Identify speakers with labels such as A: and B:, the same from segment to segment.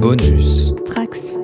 A: Bonus.
B: Trax.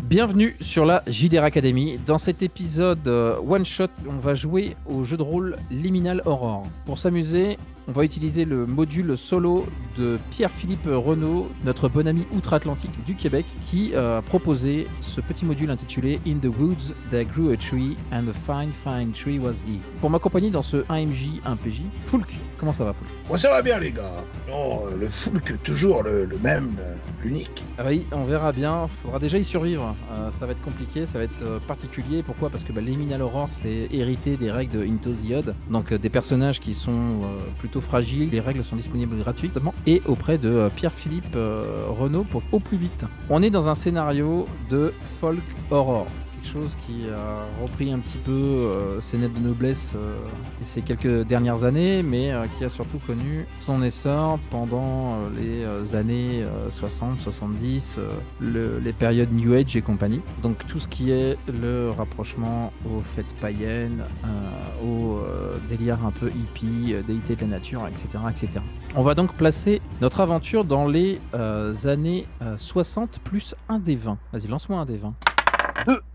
C: Bienvenue sur la JDR Academy. Dans cet épisode One Shot, on va jouer au jeu de rôle Liminal Horror. Pour s'amuser, on va utiliser le module solo de Pierre-Philippe Renaud, notre bon ami outre-Atlantique du Québec, qui a proposé ce petit module intitulé In the Woods There Grew a Tree and a Fine Tree Was He. Pour m'accompagner dans ce 1MJ, 1PJ, Foulk. Comment ça va, Foulk?
D: Moi ça va bien les gars. Oh, le Foulk, toujours le même, l'unique.
C: Ah oui, on verra bien. Faudra déjà y survivre. Ça va être compliqué, ça va être particulier. Pourquoi ? Parce que Liminal Horror, c'est hérité des règles de Into the Odd. Donc des personnages qui sont plutôt fragiles. Les règles sont disponibles gratuitement et auprès de Pierre-Philippe Renaud pour au plus vite. On est dans un scénario de folk horror. Chose qui a repris un petit peu ses lettres de noblesse ces quelques dernières années, mais qui a surtout connu son essor pendant les années 60, 70, les périodes New Age et compagnie. Donc tout ce qui est le rapprochement aux fêtes païennes, au délire un peu hippie, déité de la nature, etc., etc. On va donc placer notre aventure dans les années 60 plus un des 20. Vas-y, lance-moi un des 20.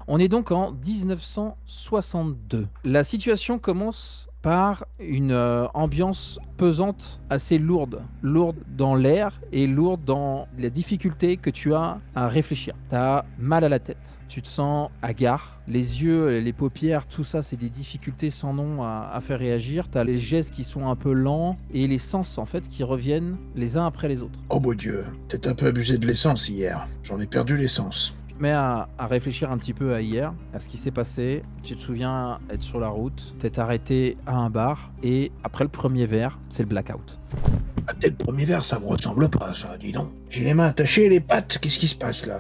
C: On est donc en 1962. La situation commence par une ambiance pesante, assez lourde. Lourde dans l'air et lourde dans la difficulté que tu as à réfléchir. Tu as mal à la tête, tu te sens hagard. Les yeux, les paupières, tout ça, c'est des difficultés sans nom à faire réagir. Tu as les gestes qui sont un peu lents et les sens, en fait, qui reviennent les uns après les autres.
D: Oh mon Dieu, t'es un peu abusé de l'essence hier. J'en ai perdu l'essence.
C: Mais à réfléchir un petit peu à hier, à ce qui s'est passé. Tu te souviens être sur la route, t'es arrêté à un bar et après le premier verre, c'est le blackout.
D: Ah, dès le premier verre, ça me ressemble pas, ça, dis donc. J'ai les mains attachées et les pattes, qu'est-ce qui se passe là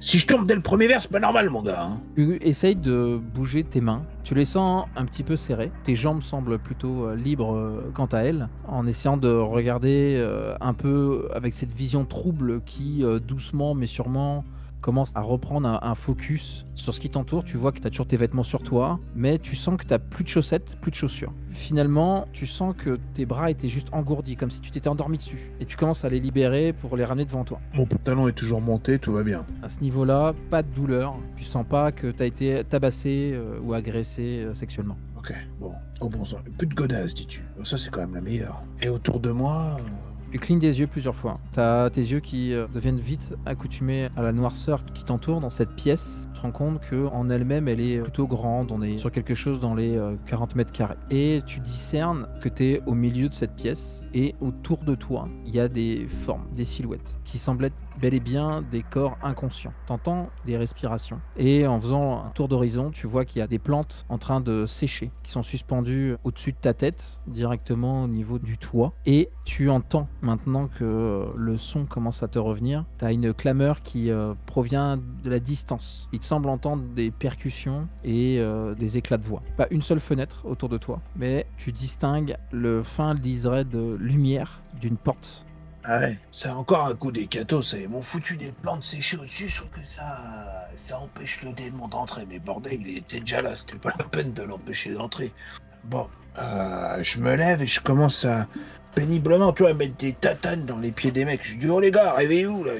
D: Si je tombe dès le premier verre, c'est pas normal, mon gars. Hein.
C: Tu essayes de bouger tes mains, tu les sens un petit peu serrées, tes jambes semblent plutôt libres quant à elles, en essayant de regarder un peu avec cette vision trouble qui, doucement mais sûrement, commence à reprendre un focus sur ce qui t'entoure. Tu vois que tu as toujours tes vêtements sur toi, mais tu sens que tu n'as plus de chaussettes, plus de chaussures. Finalement, tu sens que tes bras étaient juste engourdis, comme si tu t'étais endormi dessus. Et tu commences à les libérer pour les ramener devant toi.
D: Mon pantalon est toujours monté, tout va bien.
C: À ce niveau-là, pas de douleur. Tu sens pas que tu as été tabassé ou agressé sexuellement.
D: Ok, bon. Oh bon sang, plus de godasse, dis-tu. Ça, c'est quand même la meilleure. Et autour de moi...
C: Tu clignes des yeux plusieurs fois. T'as tes yeux qui deviennent vite accoutumés à la noirceur qui t'entoure dans cette pièce. Tu te rends compte qu'en elle-même, elle est plutôt grande. On est sur quelque chose dans les 40 mètres carrés. Et tu discernes que tu es au milieu de cette pièce. Et autour de toi, il y a des formes, des silhouettes qui semblent être bel et bien des corps inconscients. T'entends des respirations. Et en faisant un tour d'horizon, tu vois qu'il y a des plantes en train de sécher, qui sont suspendues au-dessus de ta tête, directement au niveau du toit. Et tu entends, maintenant que le son commence à te revenir, tu as une clameur qui provient de la distance. Il te semble entendre des percussions et des éclats de voix. Pas une seule fenêtre autour de toi, mais tu distingues le fin liseré de lumière d'une porte.
D: Ah ouais, c'est encore un coup des cathos, ça. Ils m'ont foutu des plantes séchées au-dessus, je trouve que ça empêche le démon d'entrer. Mais bordel, il était déjà là, c'était pas la peine de l'empêcher d'entrer. Bon, je me lève et je commence à péniblement, tu vois, mettre des tatanes dans les pieds des mecs. Je dis, oh les gars, réveillez-vous là,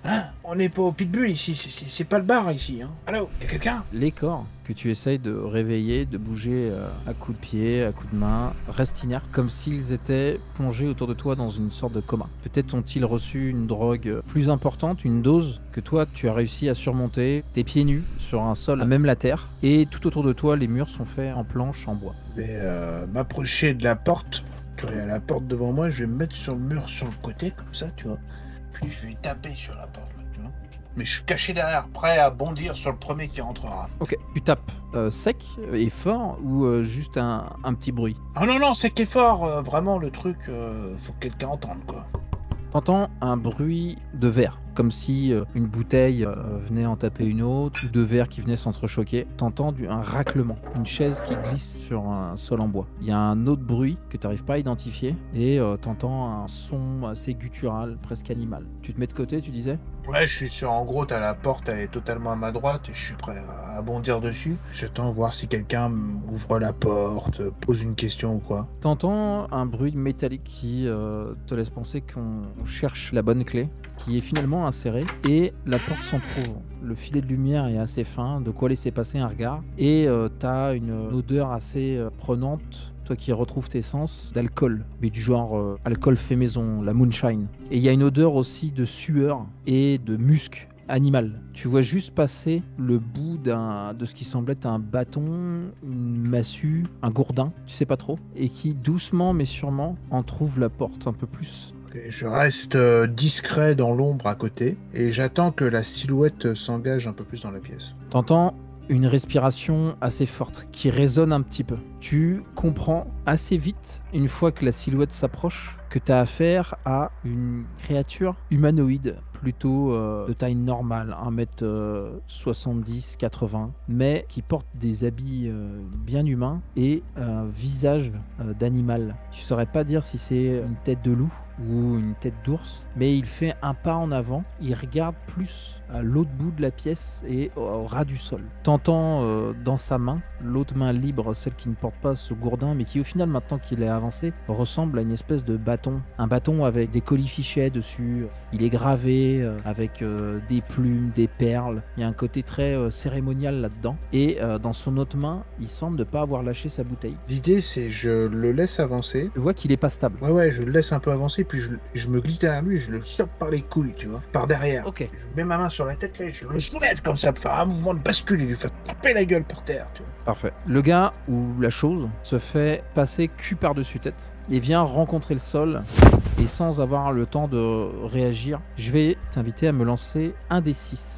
D: Hein? On n'est pas au Pitbull ici, c'est pas le bar ici, hein. Allô, y'a quelqu'un?
C: Les corps que tu essayes de réveiller, de bouger à coups de pied, à coups de main, restent inertes, comme s'ils étaient plongés autour de toi dans une sorte de coma. Peut-être ont-ils reçu une drogue plus importante, une dose que toi tu as réussi à surmonter, tes pieds nus sur un sol à même la terre, et tout autour de toi les murs sont faits en planches en bois.
D: Je vais m'approcher de la porte, tu vois, il y a la porte devant moi, je vais me mettre sur le mur sur le côté, comme ça, tu vois. Puis je vais taper sur la porte, là, tu vois. Mais je suis caché derrière, prêt à bondir sur le premier qui rentrera.
C: Ok, tu tapes sec et fort ou juste un petit bruit?
D: Ah non, sec et fort, vraiment le truc, faut que quelqu'un entende, quoi.
C: T'entends un bruit de verre comme si une bouteille venait en taper une autre, ou deux verres qui venaient s'entrechoquer. T'entends un raclement, une chaise qui glisse sur un sol en bois. Il y a un autre bruit que tu n'arrives pas à identifier, et t'entends un son assez guttural, presque animal. Tu te mets de côté, tu disais?
D: Ouais, je suis sûr. En gros, t'as la porte, elle est totalement à ma droite et je suis prêt à bondir dessus. J'attends voir si quelqu'un ouvre la porte, pose une question ou quoi.
C: T'entends un bruit métallique qui te laisse penser qu'on cherche la bonne clé, qui est finalement insérée, et la porte s'entrouvre. Le filet de lumière est assez fin, de quoi laisser passer un regard, et t'as une odeur assez prenante, toi qui retrouves tes sens, d'alcool, mais du genre alcool fait maison, la moonshine. Et il y a une odeur aussi de sueur et de musc animal. Tu vois juste passer le bout de ce qui semble être un bâton, une massue, un gourdin, tu sais pas trop, et qui doucement mais sûrement entrouvre la porte un peu plus.
D: Ok, je reste discret dans l'ombre à côté et j'attends que la silhouette s'engage un peu plus dans la pièce.
C: T'entends une respiration assez forte qui résonne un petit peu. Tu comprends assez vite, une fois que la silhouette s'approche, que tu as affaire à une créature humanoïde, plutôt de taille normale, 1m70-80, mais qui porte des habits bien humains et un visage d'animal. Tu saurais pas dire si c'est une tête de loup ou une tête d'ours, mais il fait un pas en avant, il regarde plus à l'autre bout de la pièce et au ras du sol. T'entends dans sa main, l'autre main libre, celle qui ne porte pas ce gourdin, mais qui au final, maintenant qu'il est avancé, ressemble à une espèce de bâton. Un bâton avec des colifichets dessus, il est gravé avec des plumes, des perles, il y a un côté très cérémonial là-dedans. Et dans son autre main, il semble ne pas avoir lâché sa bouteille.
D: L'idée, c'est je le laisse avancer.
C: Tu vois qu'il est pas stable.
D: Ouais, je le laisse un peu avancer, puis je me glisse derrière lui et je le chope par les couilles, tu vois, par derrière.
C: Ok.
D: Je mets ma main sur la tête, là, et je le soulève comme ça pour faire un mouvement de bascule et lui faire taper la gueule par terre, tu vois.
C: Parfait. Le gars ou la chose se fait passer cul par-dessus tête et vient rencontrer le sol, et sans avoir le temps de réagir, je vais t'inviter à me lancer un des 6.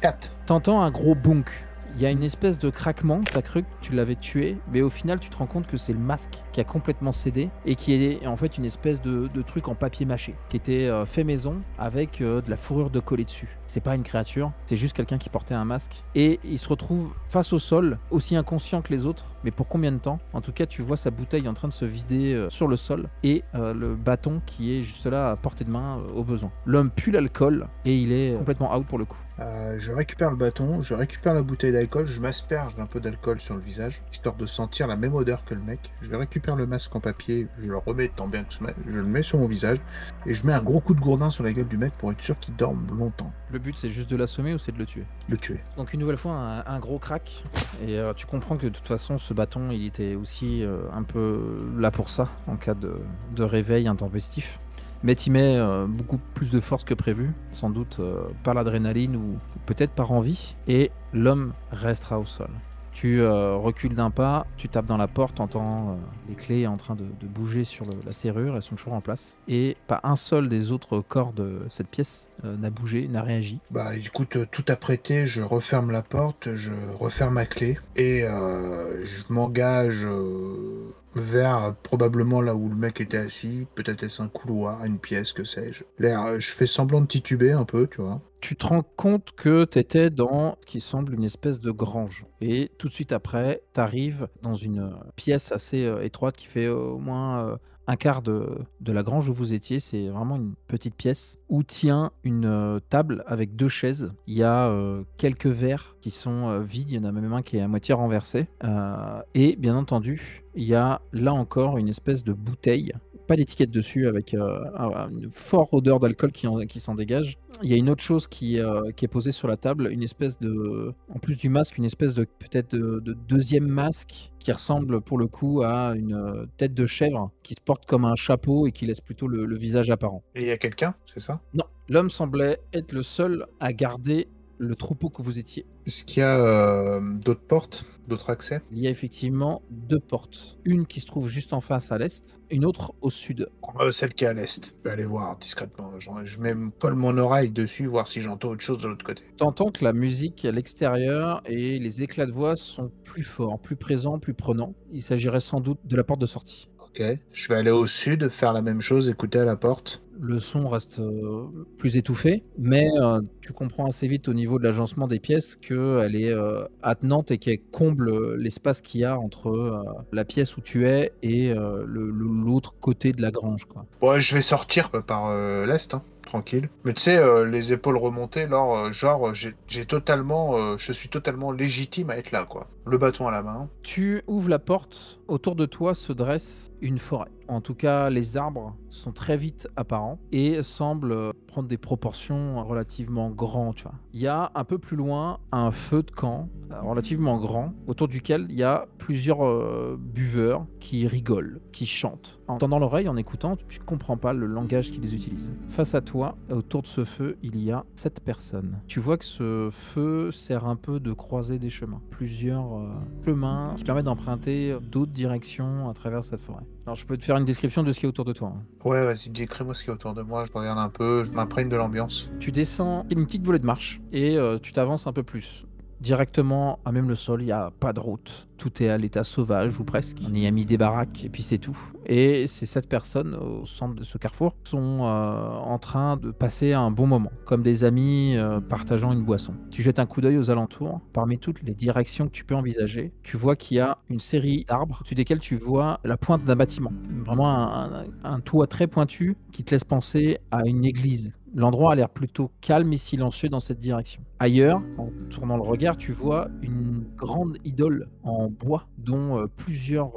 D: 4.
C: T'entends un gros bonk. Il y a une espèce de craquement, t'as cru que tu l'avais tué, mais au final tu te rends compte que c'est le masque qui a complètement cédé et qui est en fait une espèce de truc en papier mâché, qui était fait maison avec de la fourrure de coller dessus. C'est pas une créature, c'est juste quelqu'un qui portait un masque. Et il se retrouve face au sol, aussi inconscient que les autres, mais pour combien de temps? En tout cas, tu vois sa bouteille en train de se vider sur le sol et le bâton qui est juste là à portée de main au besoin. L'homme pue l'alcool et il est complètement out pour le coup.
D: Je récupère le bâton, je récupère la bouteille d'alcool, je m'asperge d'un peu d'alcool sur le visage, histoire de sentir la même odeur que le mec. Je récupère le masque en papier, je le remets tant bien que ce mec, je le mets sur mon visage, et je mets un gros coup de gourdin sur la gueule du mec pour être sûr qu'il dorme longtemps.
C: Le but, c'est juste de l'assommer ou c'est de le tuer?
D: Le tuer.
C: Donc une nouvelle fois, un gros crack, et tu comprends que de toute façon, ce bâton, il était aussi un peu là pour ça, en cas de réveil intempestif. Mais tu mets beaucoup plus de force que prévu, sans doute par l'adrénaline ou peut-être par envie, et l'homme restera au sol. Tu recules d'un pas, tu tapes dans la porte, t'entends les clés en train de bouger sur la serrure, elles sont toujours en place. Et pas un seul des autres corps de cette pièce n'a bougé, n'a réagi.
D: Bah écoute, tout apprêté, je referme la porte, je referme ma clé, et je m'engage vers probablement là où le mec était assis, peut-être est-ce un couloir, une pièce, que sais-je. Je fais semblant de tituber un peu, tu vois.
C: Tu te rends compte que tu étais dans ce qui semble une espèce de grange. Et tout de suite après, tu arrives dans une pièce assez étroite qui fait au moins un quart de la grange où vous étiez. C'est vraiment une petite pièce où tient une table avec 2 chaises. Il y a quelques verres qui sont vides. Il y en a même un qui est à moitié renversé. Et bien entendu, il y a là encore une espèce de bouteille. Pas d'étiquette dessus, avec une forte odeur d'alcool qui s'en dégage. Il y a une autre chose qui est posée sur la table, une espèce de, en plus du masque, une espèce de peut-être de deuxième masque qui ressemble pour le coup à une tête de chèvre qui se porte comme un chapeau et qui laisse plutôt le visage apparent.
D: Et il y a quelqu'un, c'est ça?
C: Non, l'homme semblait être le seul à garder le troupeau que vous étiez.
D: Est-ce qu'il y a d'autres portes, d'autres accès?
C: Il y a effectivement 2 portes. Une qui se trouve juste en face à l'est, une autre au sud.
D: Celle qui est à l'est. Je vais aller voir discrètement. Je colle mon oreille dessus, voir si j'entends autre chose de l'autre côté.
C: T'entends que la musique à l'extérieur et les éclats de voix sont plus forts, plus présents, plus prenants. Il s'agirait sans doute de la porte de sortie.
D: Ok. Je vais aller au sud, faire la même chose, écouter à la porte.
C: Le son reste plus étouffé, mais tu comprends assez vite au niveau de l'agencement des pièces qu'elle est attenante et qu'elle comble l'espace qu'il y a entre la pièce où tu es et l'autre côté de la grange, quoi.
A: Ouais, je vais sortir par l'est, hein, tranquille. Mais tu sais, les épaules remontées, là, genre, j'ai totalement, je suis totalement légitime à être là, quoi. Le bâton à la main.
C: Tu ouvres la porte, autour de toi se dresse une forêt. En tout cas, les arbres sont très vite apparents et semblent prendre des proportions relativement grandes. Tu vois. Il y a un peu plus loin un feu de camp relativement grand, autour duquel il y a plusieurs buveurs qui rigolent, qui chantent. En tendant l'oreille, en écoutant, tu ne comprends pas le langage qu'ils utilisent. Face à toi, autour de ce feu, il y a 7 personnes. Tu vois que ce feu sert un peu de croisée des chemins. Plusieurs chemins qui permettent d'emprunter d'autres directions à travers cette forêt. Alors je peux te faire une description de ce qui est autour de toi.
A: Ouais, vas-y, décris-moi ce qu'il y a autour de moi, je regarde un peu, je m'imprègne de l'ambiance.
C: Tu descends une petite volée de marche et tu t'avances un peu plus. Directement à même le sol, il n'y a pas de route. Tout est à l'état sauvage ou presque. On y a mis des baraques et puis c'est tout. Et ces 7 personnes au centre de ce carrefour sont en train de passer un bon moment, comme des amis partageant une boisson. Tu jettes un coup d'œil aux alentours. Parmi toutes les directions que tu peux envisager, tu vois qu'il y a une série d'arbres au-dessus desquels tu vois la pointe d'un bâtiment. Vraiment un toit très pointu qui te laisse penser à une église. L'endroit a l'air plutôt calme et silencieux dans cette direction. Ailleurs, en tournant le regard, tu vois une grande idole en bois dont plusieurs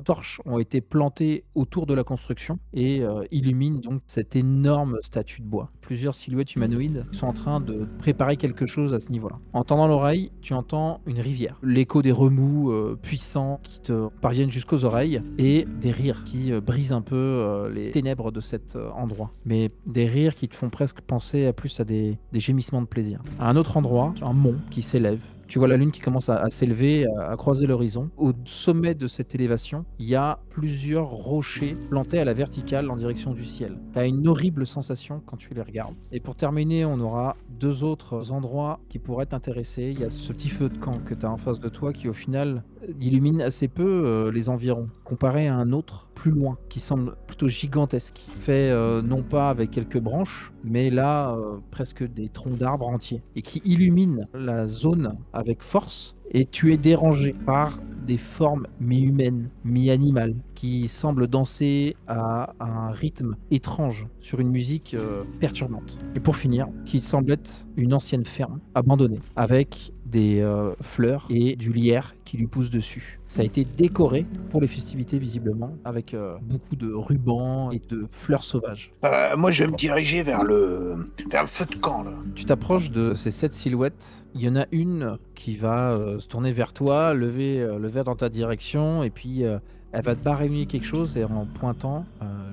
C: torches ont été plantées autour de la construction et illuminent donc cette énorme statue de bois. Plusieurs silhouettes humanoïdes sont en train de préparer quelque chose à ce niveau-là. En tendant l'oreille, tu entends une rivière. L'écho des remous puissants qui te parviennent jusqu'aux oreilles et des rires qui brisent un peu les ténèbres de cet endroit. Mais des rires qui te font presque penser à plus à des gémissements de plaisir. À un autre endroit, un mont qui s'élève. Tu vois la lune qui commence à s'élever, à croiser l'horizon. Au sommet de cette élévation, il y a plusieurs rochers plantés à la verticale en direction du ciel. Tu as une horrible sensation quand tu les regardes. Et pour terminer, on aura 2 autres endroits qui pourraient t'intéresser. Il y a ce petit feu de camp que tu as en face de toi qui au final illumine assez peu les environs, comparé à un autre plus loin qui semble plutôt gigantesque, fait non pas avec quelques branches, mais là presque des troncs d'arbres entiers, et qui illumine la zone avec force. Et tu es dérangé par des formes mi-humaines, mi-animales, qui semblent danser à un rythme étrange sur une musique perturbante. Et pour finir, qui semble être une ancienne ferme abandonnée, avec des fleurs et du lierre qui lui pousse dessus. Ça a été décoré pour les festivités visiblement, avec beaucoup de rubans et de fleurs sauvages.
D: Moi, je vais me diriger vers le feu de camp, là.
C: Tu t'approches de ces 7 silhouettes. Il y en a une qui va se tourner vers toi, lever le verre dans ta direction, et puis elle va te baragouiner quelque chose et en pointant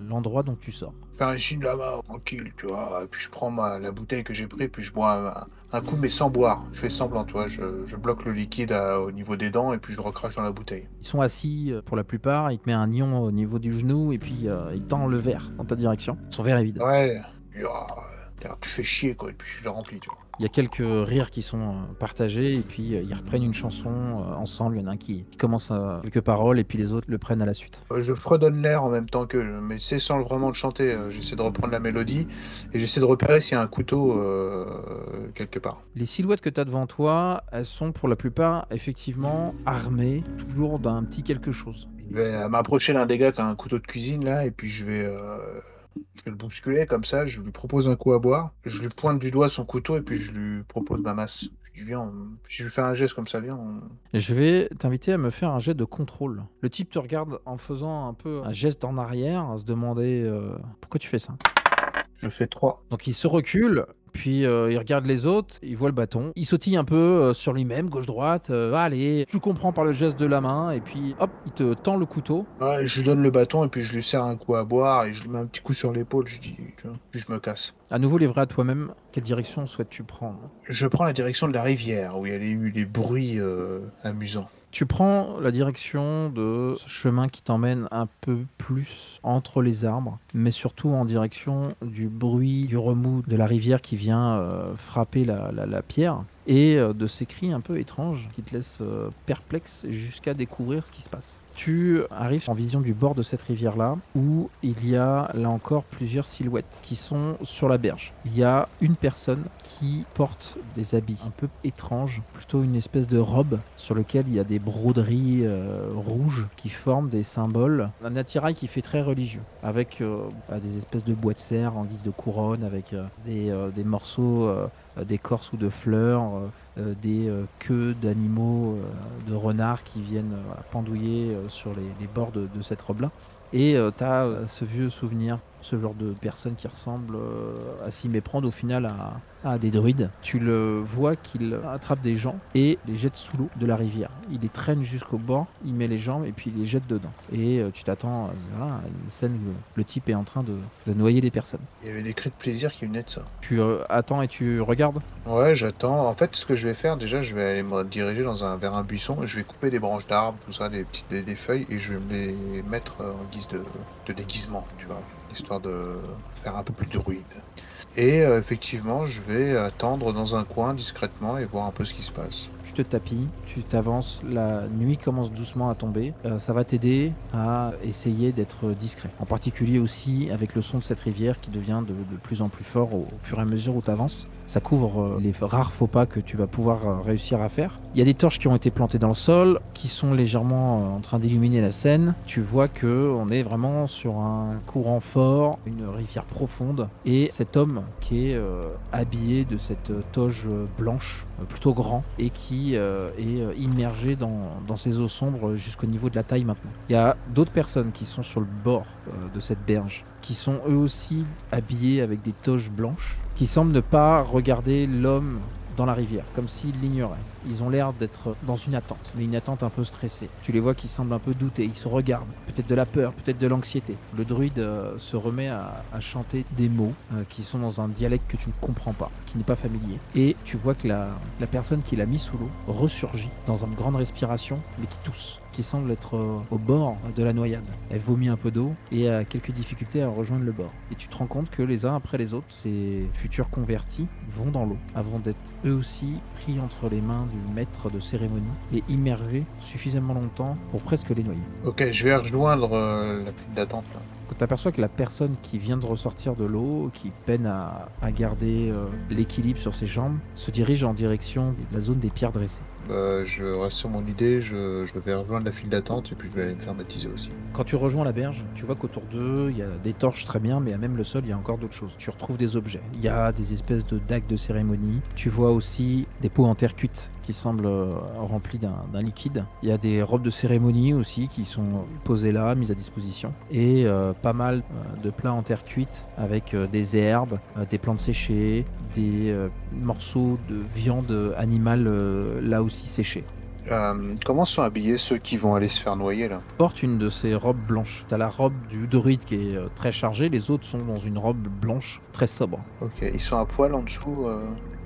C: l'endroit dont tu sors.
A: Fais un signe là-bas, tranquille, tu vois. Et puis je prends la bouteille que j'ai prise, puis je bois un coup, mais sans boire. Je fais semblant, tu vois. Je bloque le liquide au niveau des dents, et puis je le recrache dans la bouteille.
C: Ils sont assis pour la plupart. Il te met un nion au niveau du genou, et puis il tend le verre dans ta direction. Son verre est vide.
A: Ouais. Tu fais chier, quoi. Et puis je le remplis, tu vois.
C: Il y a quelques rires qui sont partagés, et puis ils reprennent une chanson ensemble. Il y en a un qui commence quelques paroles, et puis les autres le prennent à la suite.
A: Je fredonne l'air en même temps qu'eux, mais c'est sans vraiment le chanter. J'essaie de reprendre la mélodie, et j'essaie de repérer s'il y a un couteau quelque part.
C: Les silhouettes que tu as devant toi, elles sont pour la plupart effectivement armées, toujours d'un petit quelque chose.
A: Je vais m'approcher d'un des gars qui a un couteau de cuisine, là, et puis je vais le bousculer comme ça, je lui propose un coup à boire, je lui pointe du doigt son couteau, et puis je lui propose ma masse. Je lui je lui fais un geste comme ça, viens.
C: Je vais t'inviter à me faire un jet de contrôle. Le type te regarde en faisant un peu un geste en arrière, à se demander pourquoi tu fais ça.
A: Je fais 3.
C: Donc il se recule, puis il regarde les autres, il voit le bâton, il sautille un peu sur lui-même, gauche-droite, allez, tu comprends par le geste de la main, et puis hop, il te tend le couteau.
A: Ouais, je lui donne le bâton, et puis je lui sers un coup à boire, et je lui mets un petit coup sur l'épaule, je dis, tu vois, puis je me casse.
C: À nouveau livré à toi-même, quelle direction souhaites-tu prendre ?
A: Je prends la direction de la rivière, où il y a eu les bruits amusants.
C: Tu prends la direction de ce chemin qui t'emmène un peu plus entre les arbres, mais surtout en direction du bruit, du remous de la rivière qui vient frapper la pierre. et de ces cris un peu étranges qui te laissent perplexe jusqu'à découvrir ce qui se passe. Tu arrives en vision du bord de cette rivière-là, où il y a là encore plusieurs silhouettes qui sont sur la berge. Il y a une personne qui porte des habits un peu étranges, plutôt une espèce de robe sur lequel il y a des broderies rouges qui forment des symboles. Un attirail qui fait très religieux, avec des espèces de bois de serre en guise de couronne, avec des morceaux d'écorce ou de fleurs, des queues d'animaux, de renards qui viennent pendouiller sur les bords de cette robe-là. Et tu as ce vieux souvenir, ce genre de personne qui ressemble à s'y méprendre au final à des druides. Tu le vois qu'il attrape des gens et les jette sous l'eau de la rivière. Il les traîne jusqu'au bord, il met les jambes et puis il les jette dedans. Et tu t'attends voilà, à une scène où le type est en train de noyer les personnes.
A: Il y avait des cris de plaisir qui venaient de ça.
C: Tu attends et tu regardes.
A: Ouais, j'attends. En fait, ce que je vais faire, déjà, je vais aller me diriger vers un buisson. Je vais couper des branches d'arbres, tout ça, des feuilles, et je vais me les mettre en guise de déguisement, tu vois, histoire de faire un peu plus de druide. Et effectivement, je vais attendre dans un coin discrètement et voir un peu ce qui se passe.
C: Tu te tapis, tu t'avances, la nuit commence doucement à tomber. Ça va t'aider à essayer d'être discret. En particulier aussi avec le son de cette rivière qui devient de plus en plus fort au fur et à mesure où tu avances. Ça couvre les rares faux pas que tu vas pouvoir réussir à faire. Il y a des torches qui ont été plantées dans le sol, qui sont légèrement en train d'illuminer la scène. Tu vois qu'on est vraiment sur un courant fort, une rivière profonde. Et cet homme qui est habillé de cette toge blanche, plutôt grand, et qui est immergé dans ces eaux sombres jusqu'au niveau de la taille maintenant. Il y a d'autres personnes qui sont sur le bord de cette berge, qui sont eux aussi habillés avec des toges blanches, qui semblent ne pas regarder l'homme dans la rivière, comme s'ils l'ignoraient. Ils ont l'air d'être dans une attente, mais une attente un peu stressée. Tu les vois qui semblent un peu douter, ils se regardent, peut-être de la peur, peut-être de l'anxiété. Le druide se remet à chanter des mots qui sont dans un dialecte que tu ne comprends pas, qui n'est pas familier. Et tu vois que la personne qui l'a mis sous l'eau ressurgit dans une grande respiration, mais qui tousse, qui semble être au bord de la noyade. Elle vomit un peu d'eau et a quelques difficultés à rejoindre le bord. Et tu te rends compte que les uns après les autres, ces futurs convertis vont dans l'eau avant d'être eux aussi pris entre les mains du maître de cérémonie et immergés suffisamment longtemps pour presque les noyer.
A: Ok, je vais rejoindre la file d'attente là.
C: Tu aperçois que la personne qui vient de ressortir de l'eau, qui peine à garder l'équilibre sur ses jambes, se dirige en direction de la zone des pierres dressées.
A: Je reste sur mon idée, je vais rejoindre la file d'attente et puis je vais aller me faire baptiser aussi.
C: Quand tu rejoins la berge, tu vois qu'autour d'eux, il y a des torches très bien, mais à même le sol, il y a encore d'autres choses. Tu retrouves des objets. Il y a des espèces de dagues de cérémonie. Tu vois aussi des pots en terre cuite qui semblent remplis d'un liquide. Il y a des robes de cérémonie aussi qui sont posées là, mises à disposition. Et pas mal de plats en terre cuite avec des herbes, des plantes séchées, des morceaux de viande animale là aussi séchée.
A: Comment sont habillés ceux qui vont aller se faire noyer là?
C: Porte une de ces robes blanches. T'as la robe du druide qui est très chargée, les autres sont dans une robe blanche très sobre.
A: Ok, ils sont à poil en dessous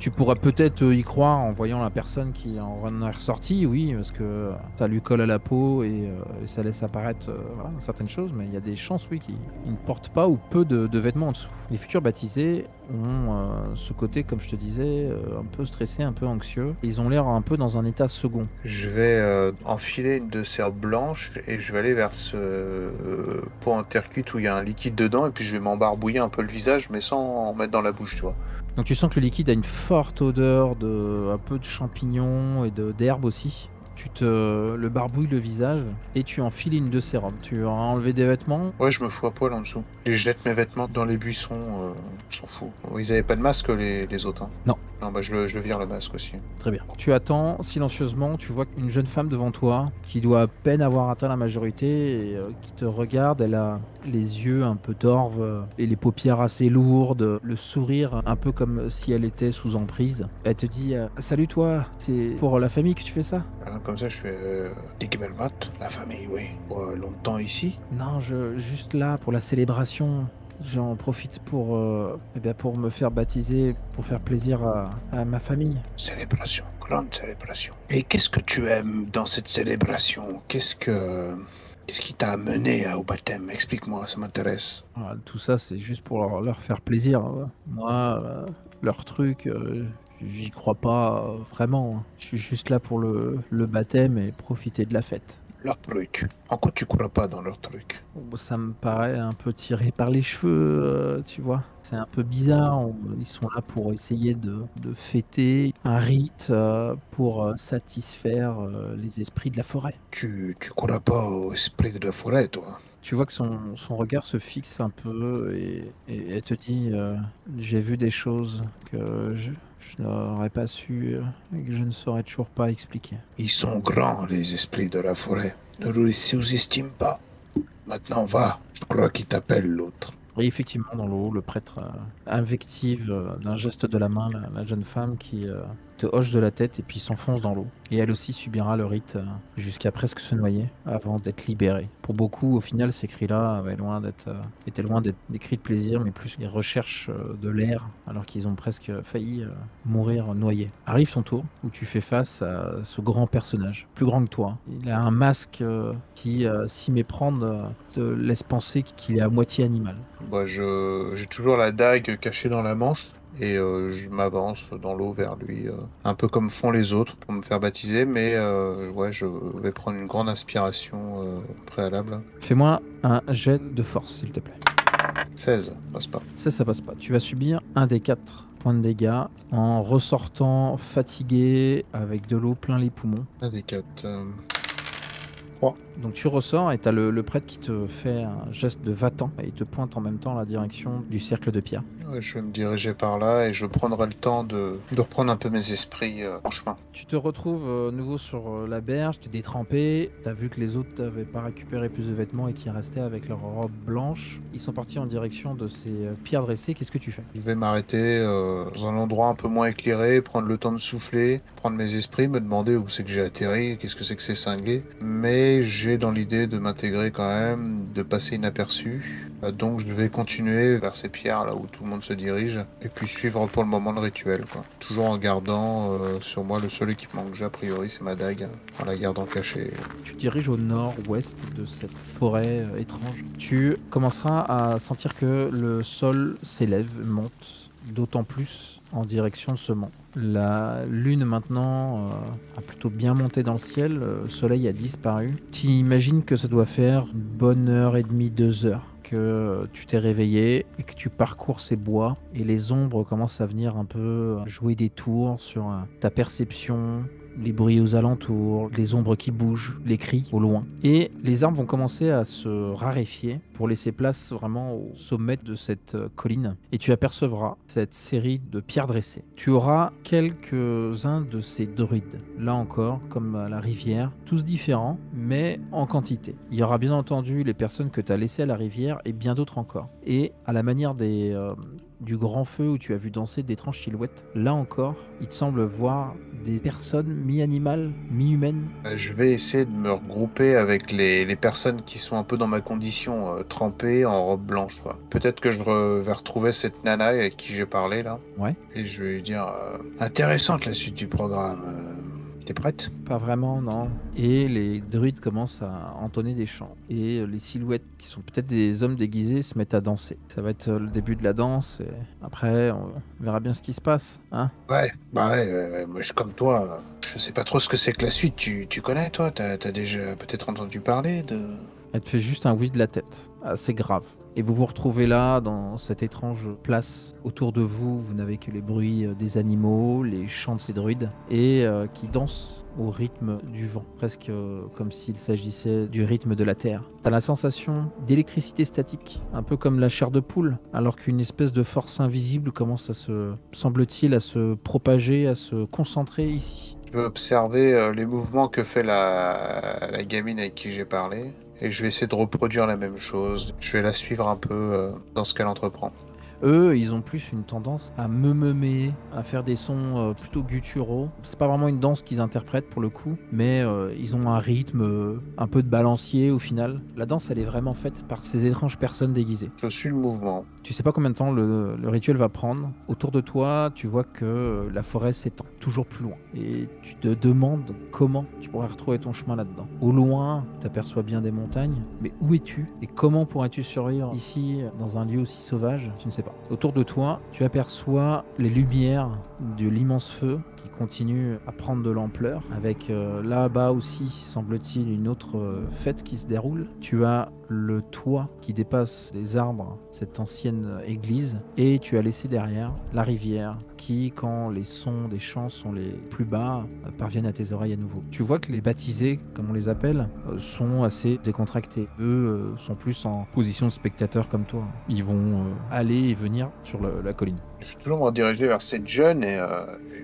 C: Tu pourras peut-être y croire en voyant la personne qui en est ressortie, oui, parce que ça lui colle à la peau et ça laisse apparaître voilà, certaines choses, mais il y a des chances, oui, qu'ils ne portent pas ou peu de vêtements en dessous. Les futurs baptisés ont ce côté, comme je te disais, un peu stressé, un peu anxieux. Ils ont l'air un peu dans un état second.
A: Je vais enfiler une de ces robes blanches et je vais aller vers ce pot en terre cuite où il y a un liquide dedans et puis je vais m'embarbouiller un peu le visage mais sans en mettre dans la bouche, tu vois.
C: Donc tu sens que le liquide a une forte odeur de un peu de champignons et d'herbe aussi. Tu le barbouilles le visage et tu enfiles une de ces robes. Tu as enlevé des vêtements.
A: Ouais, je me fous à poil en dessous. Et je jette mes vêtements dans les buissons, on s'en fout. Ils avaient pas de masque les autres, hein.
C: Non.
A: Non, bah je le vire le masque aussi.
C: Très bien. Tu attends silencieusement, tu vois une jeune femme devant toi qui doit à peine avoir atteint la majorité et qui te regarde. Elle a les yeux un peu torves et les paupières assez lourdes, le sourire un peu comme si elle était sous emprise. Elle te dit salut toi, c'est pour la famille que tu fais ça?
A: Comme ça, je fais Digmelmat, la famille, oui. Longtemps ici?
C: Non, juste là pour la célébration. J'en profite pour me faire baptiser, pour faire plaisir à ma famille.
D: Célébration, grande célébration. Et qu'est-ce que tu aimes dans cette célébration? Qu'est-ce qui t'a amené au baptême? Explique-moi, ça m'intéresse.
C: Voilà, tout ça, c'est juste pour leur faire plaisir. Moi, leur truc, J'y crois pas vraiment, hein. Je suis juste là pour le baptême et profiter de la fête.
A: Leur truc. En quoi tu crois pas dans leur truc?
C: Bon, ça me paraît un peu tiré par les cheveux, tu vois. C'est un peu bizarre. Ils sont là pour essayer de fêter un rite pour satisfaire les esprits de la forêt.
A: Tu crois pas au esprit de la forêt, toi?
C: Tu vois que son regard se fixe un peu et elle te dit j'ai vu des choses que je n'aurais pas su et que je ne saurais toujours pas expliquer.
A: Ils sont grands, les esprits de la forêt. Ne les sous-estime pas. Maintenant, va. Je crois qu'il t'appelle, l'autre.
C: Et effectivement, dans l'eau, le prêtre invective d'un geste de la main la jeune femme qui te hoche de la tête et puis s'enfonce dans l'eau. Et elle aussi subira le rite jusqu'à presque se noyer avant d'être libérée. Pour beaucoup, au final, ces cris-là étaient loin d'être des cris de plaisir, mais plus des recherches de l'air, alors qu'ils ont presque failli mourir noyés. Arrive ton tour où tu fais face à ce grand personnage, plus grand que toi. Il a un masque qui, s'y méprendre, te laisse penser qu'il est à moitié animal.
A: Bah, j'ai toujours la dague cachée dans la manche et je m'avance dans l'eau vers lui, un peu comme font les autres pour me faire baptiser, mais ouais, je vais prendre une grande inspiration préalable.
C: Fais-moi un jet de force, s'il te plaît.
A: 16, passe pas.
C: Ça passe pas. Tu vas subir un des 4 points de dégâts en ressortant fatigué avec de l'eau plein les poumons.
A: Un des 4.
C: Donc tu ressors et tu as le prêtre qui te fait un geste de va-t'en et il te pointe en même temps la direction du cercle de pierre.
A: Ouais, je vais me diriger par là et je prendrai le temps de reprendre un peu mes esprits en chemin.
C: Tu te retrouves nouveau sur la berge, tu es détrempé, tu as vu que les autres n'avaient pas récupéré plus de vêtements et qu'ils restaient avec leur robe blanche. Ils sont partis en direction de ces pierres dressées, qu'est-ce que tu fais?
A: Je vais m'arrêter dans un endroit un peu moins éclairé, prendre le temps de souffler, prendre mes esprits, me demander où c'est que j'ai atterri, qu'est-ce que c'est que ces cinglés. Mais j'ai dans l'idée de m'intégrer quand même, de passer inaperçu. Donc je vais continuer vers ces pierres là où tout le monde se dirige et puis suivre pour le moment le rituel, quoi. Toujours en gardant sur moi le seul équipement que j'ai a priori, c'est ma dague, en la gardant cachée.
C: Tu te diriges au nord-ouest de cette forêt étrange. Tu commenceras à sentir que le sol s'élève, monte, d'autant plus en direction de ce mont. La lune maintenant a plutôt bien monté dans le ciel, le soleil a disparu. Tu imagines que ça doit faire une bonne heure et demie, 2 heures que tu t'es réveillé et que tu parcours ces bois et les ombres commencent à venir un peu jouer des tours sur ta perception, les bruits aux alentours, les ombres qui bougent, les cris au loin. Et les arbres vont commencer à se raréfier pour laisser place vraiment au sommet de cette colline. Et tu apercevras cette série de pierres dressées. Tu auras quelques-uns de ces druides, là encore, comme à la rivière, tous différents, mais en quantité. Il y aura bien entendu les personnes que tu as laissées à la rivière et bien d'autres encore. Et à la manière du grand feu où tu as vu danser d'étranges silhouettes, là encore, il te semble voir des personnes mi-animales, mi-humaines.
A: Je vais essayer de me regrouper avec les personnes qui sont un peu dans ma condition, trempées en robe blanche, quoi. Peut-être que vais retrouver cette nana avec qui j'ai parlé là.
C: Ouais.
A: Et je vais lui dire intéressante la suite du programme. T'es prête?
C: Pas vraiment, non. Et les druides commencent à entonner des chants. Et les silhouettes, qui sont peut-être des hommes déguisés, se mettent à danser. Ça va être le début de la danse. Et après, on verra bien ce qui se passe. Hein?
A: Ouais, moi je suis comme toi. Je sais pas trop ce que c'est que la suite. Tu connais, toi? T'as déjà peut-être entendu parler de...
C: Elle te fait juste un oui de la tête. Assez grave. Et vous vous retrouvez là, dans cette étrange place. Autour de vous, vous n'avez que les bruits des animaux, les chants de ces druides, et qui dansent au rythme du vent, presque comme s'il s'agissait du rythme de la terre. T'as la sensation d'électricité statique, un peu comme la chair de poule, alors qu'une espèce de force invisible commence semble-t-il, à se propager, à se concentrer ici.
A: Je vais observer les mouvements que fait la gamine avec qui j'ai parlé. Et je vais essayer de reproduire la même chose. Je vais la suivre un peu dans ce qu'elle entreprend.
C: Eux, ils ont plus une tendance à meumer, à faire des sons plutôt gutturaux. C'est pas vraiment une danse qu'ils interprètent pour le coup, mais ils ont un rythme, un peu de balancier au final. La danse, elle est vraiment faite par ces étranges personnes déguisées.
A: Je suis le mouvement.
C: Tu sais pas combien de temps le rituel va prendre. Autour de toi, tu vois que la forêt s'étend toujours plus loin. Et tu te demandes comment tu pourrais retrouver ton chemin là-dedans. Au loin, tu aperçois bien des montagnes. Mais où es-tu? Et comment pourrais-tu survivre ici, dans un lieu aussi sauvage? Tu ne sais pas. Autour de toi, tu aperçois les lumières de l'immense feu qui continue à prendre de l'ampleur. Avec là-bas aussi, semble-t-il, une autre fête qui se déroule. Tu as le toit qui dépasse les arbres, cette ancienne église, et tu as laissé derrière la rivière qui, quand les sons des chants sont les plus bas, parviennent à tes oreilles à nouveau. Tu vois que les baptisés, comme on les appelle, sont assez décontractés. Eux sont plus en position de spectateurs comme toi. Ils vont aller et venir sur la colline.
A: Je vais toujours me rediriger vers cette jeune et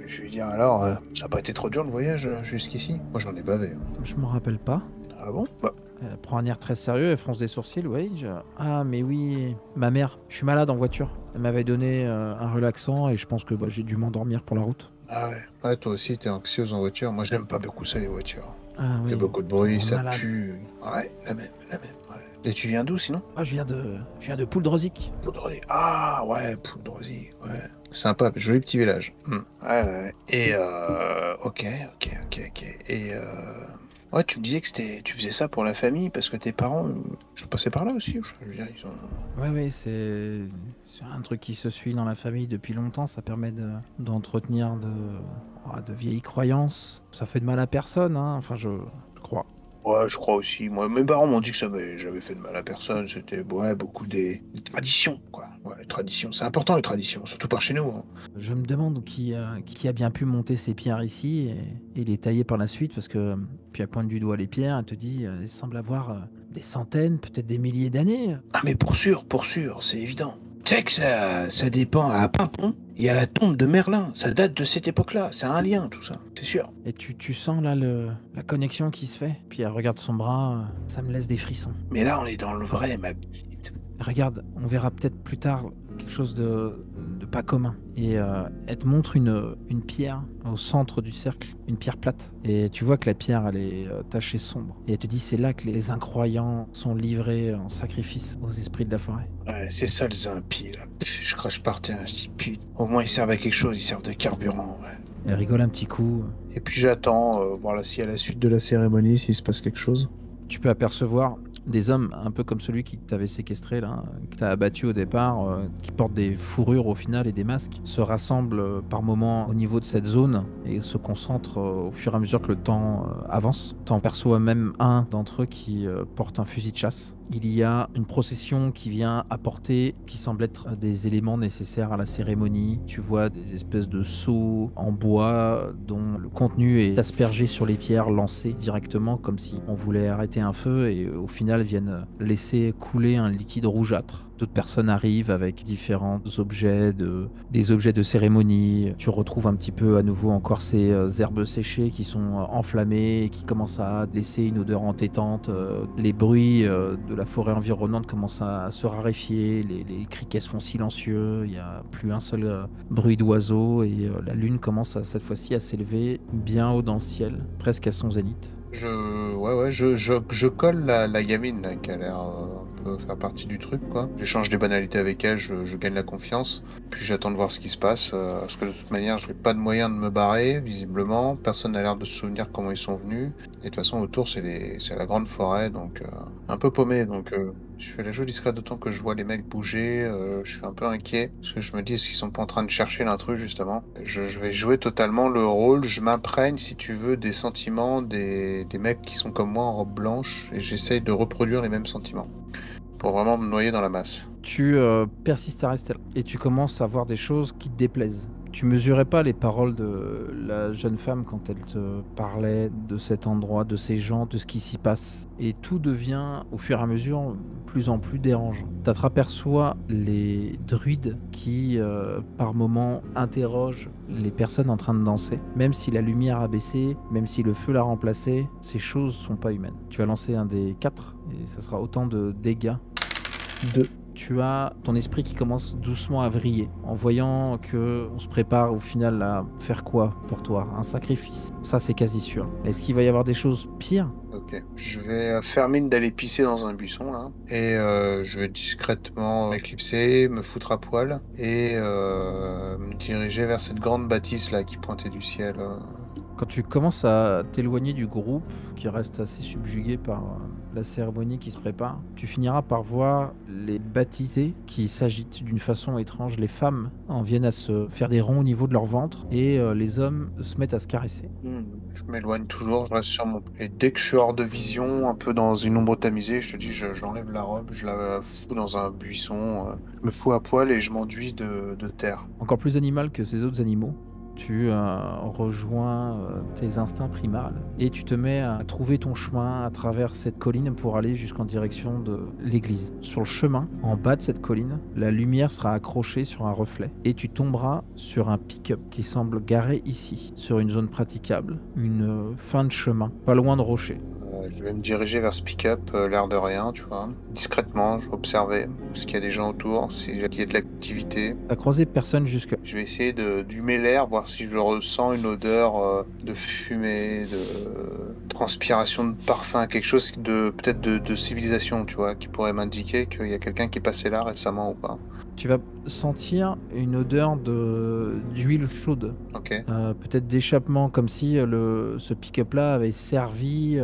A: je vais lui dire alors, ça n'a pas été trop dur le voyage jusqu'ici? Moi j'en ai bavé.
C: Je m'en rappelle pas.
A: Ah bon? Bah,
C: Elle prend un air très sérieux, elle fronce des sourcils, oui. Ah, mais oui, ma mère, je suis malade en voiture. Elle m'avait donné un relaxant et je pense que j'ai dû m'endormir pour la route.
A: ah ouais. Ouais, toi aussi t'es anxieuse en voiture. Moi j'aime pas beaucoup ça les voitures.
C: Ah
A: Il y
C: oui.
A: a beaucoup de bruit,
C: c'est
A: ça
C: malade.
A: pue. Ouais, la même, ouais. Et tu viens d'où sinon?
C: Ah, je viens de Pouldrosic.
A: Poudrosier. Ah ouais, Poudrosier, ouais. Sympa, joli petit village. Ouais. Et ok. Et ouais, tu me disais que tu faisais ça pour la famille parce que tes parents sont passés par là aussi. Je veux dire, ils ont.
C: Ouais, c'est un truc qui se suit dans la famille depuis longtemps. Ça permet d'entretenir de vieilles croyances. Ça fait de mal à personne, hein. Enfin, je crois.
A: Ouais, je crois aussi. Moi, mes parents m'ont dit que ça m'avait jamais fait de mal à personne. C'était beaucoup des traditions, quoi. Ouais, les traditions. C'est important les traditions, surtout par chez nous. Hein.
C: Je me demande qui a bien pu monter ces pierres ici et les tailler par la suite, parce que puis elle pointe du doigt les pierres, elle te dit, elles semblent avoir des centaines, peut-être des milliers d'années.
A: Ah mais pour sûr, c'est évident. Tu sais que ça dépend à Pimpon et à la tombe de Merlin. Ça date de cette époque-là. C'est un lien, tout ça. C'est sûr.
C: Et tu sens là la connexion qui se fait. Puis elle regarde son bras, ça me laisse des frissons.
A: Mais là, on est dans le vrai, ma petite.
C: Regarde, on verra peut-être plus tard quelque chose de pas commun. Et elle te montre une pierre au centre du cercle, une pierre plate. Et tu vois que la pierre, elle est tachée sombre. Et elle te dit, c'est là que les incroyants sont livrés en sacrifice aux esprits de la forêt.
A: Ouais, c'est ça les impies, là. Je crache par terre, je dis putain. Au moins, ils servent à quelque chose, ils servent de carburant, ouais.
C: Elle rigole un petit coup.
A: Et puis j'attends, voir si à la suite de la cérémonie, s'il se passe quelque chose.
C: Tu peux apercevoir des hommes un peu comme celui qui t'avait séquestré là, que t'as abattu au départ, qui portent des fourrures au final et des masques, se rassemblent par moments au niveau de cette zone et se concentrent au fur et à mesure que le temps avance. T'en perçois même un d'entre eux qui porte un fusil de chasse. Il y a une procession qui vient apporter, qui semble être des éléments nécessaires à la cérémonie. Tu vois des espèces de seaux en bois dont le contenu est aspergé sur les pierres lancées directement comme si on voulait arrêter un feu et au final viennent laisser couler un liquide rougeâtre. D'autres personnes arrivent avec différents objets, des objets de cérémonie. Tu retrouves un petit peu à nouveau encore ces herbes séchées qui sont enflammées et qui commencent à laisser une odeur entêtante. Les bruits de la forêt environnante commencent à se raréfier. Les criquets se font silencieux. Il n'y a plus un seul bruit d'oiseau et la lune commence cette fois-ci à s'élever bien haut dans le ciel, presque à son zénith.
A: Je colle la gamine là, qui a l'air un peu faire partie du truc, quoi. J'échange des banalités avec elle, je gagne la confiance, puis j'attends de voir ce qui se passe, parce que de toute manière, je n'ai pas de moyen de me barrer, visiblement. Personne n'a l'air de se souvenir comment ils sont venus. Et de toute façon, autour, c'est la grande forêt, donc un peu paumé. Donc je fais la joue discrète, d'autant que je vois les mecs bouger. Je suis un peu inquiet, parce que je me dis, est-ce qu'ils sont pas en train de chercher l'intrus, justement? Je vais jouer totalement le rôle. Je m'imprègne, si tu veux, des sentiments des mecs qui sont comme moi en robe blanche, et j'essaye de reproduire les mêmes sentiments, pour vraiment me noyer dans la masse.
C: Tu persistes à rester là, et tu commences à voir des choses qui te déplaisent. Tu mesurais pas les paroles de la jeune femme quand elle te parlait de cet endroit, de ces gens, de ce qui s'y passe. Et tout devient, au fur et à mesure, plus en plus dérangeant. T'aperçois les druides qui, par moments, interrogent les personnes en train de danser. Même si la lumière a baissé, même si le feu l'a remplacé, ces choses sont pas humaines. Tu vas lancer un des 4, et ça sera autant de dégâts.
A: 2.
C: tu as ton esprit qui commence doucement à vriller en voyant que on se prépare au final à faire quoi pour toi? Un sacrifice. Ça, c'est quasi sûr. Est-ce qu'il va y avoir des choses pires?
A: Ok. Je vais faire mine d'aller pisser dans un buisson là, et je vais discrètement m'éclipser, me foutre à poil et me diriger vers cette grande bâtisse là qui pointait du ciel.
C: Quand tu commences à t'éloigner du groupe, qui reste assez subjugué par la cérémonie qui se prépare, tu finiras par voir les baptisés qui s'agitent d'une façon étrange. Les femmes en viennent à se faire des ronds au niveau de leur ventre et les hommes se mettent à se caresser.
A: Je m'éloigne toujours, je reste sur mon... Et dès que je suis hors de vision, un peu dans une ombre tamisée, je te dis, j'enlève la robe, je la fous dans un buisson, je me fous à poil et je m'enduis de terre.
C: Encore plus animal que ces autres animaux, tu rejoins tes instincts primals et tu te mets à trouver ton chemin à travers cette colline pour aller jusqu'en direction de l'église. Sur le chemin, en bas de cette colline, la lumière sera accrochée sur un reflet et tu tomberas sur un pick-up qui semble garé ici, sur une zone praticable, une fin de chemin, pas loin de rochers.
A: Je vais me diriger vers ce pick-up, l'air de rien, tu vois. Discrètement, je vais observer s'il y a des gens autour, s'il y a de l'activité.
C: T'as croisé personne jusque.
A: Je vais essayer d'humer l'air, voir si je ressens une odeur de fumée, de transpiration de parfum, quelque chose peut-être de civilisation, tu vois, qui pourrait m'indiquer qu'il y a quelqu'un qui est passé là récemment ou pas.
C: Tu vas sentir une odeur d'huile chaude.
A: Ok.
C: Peut-être d'échappement, comme si ce pick-up là avait servi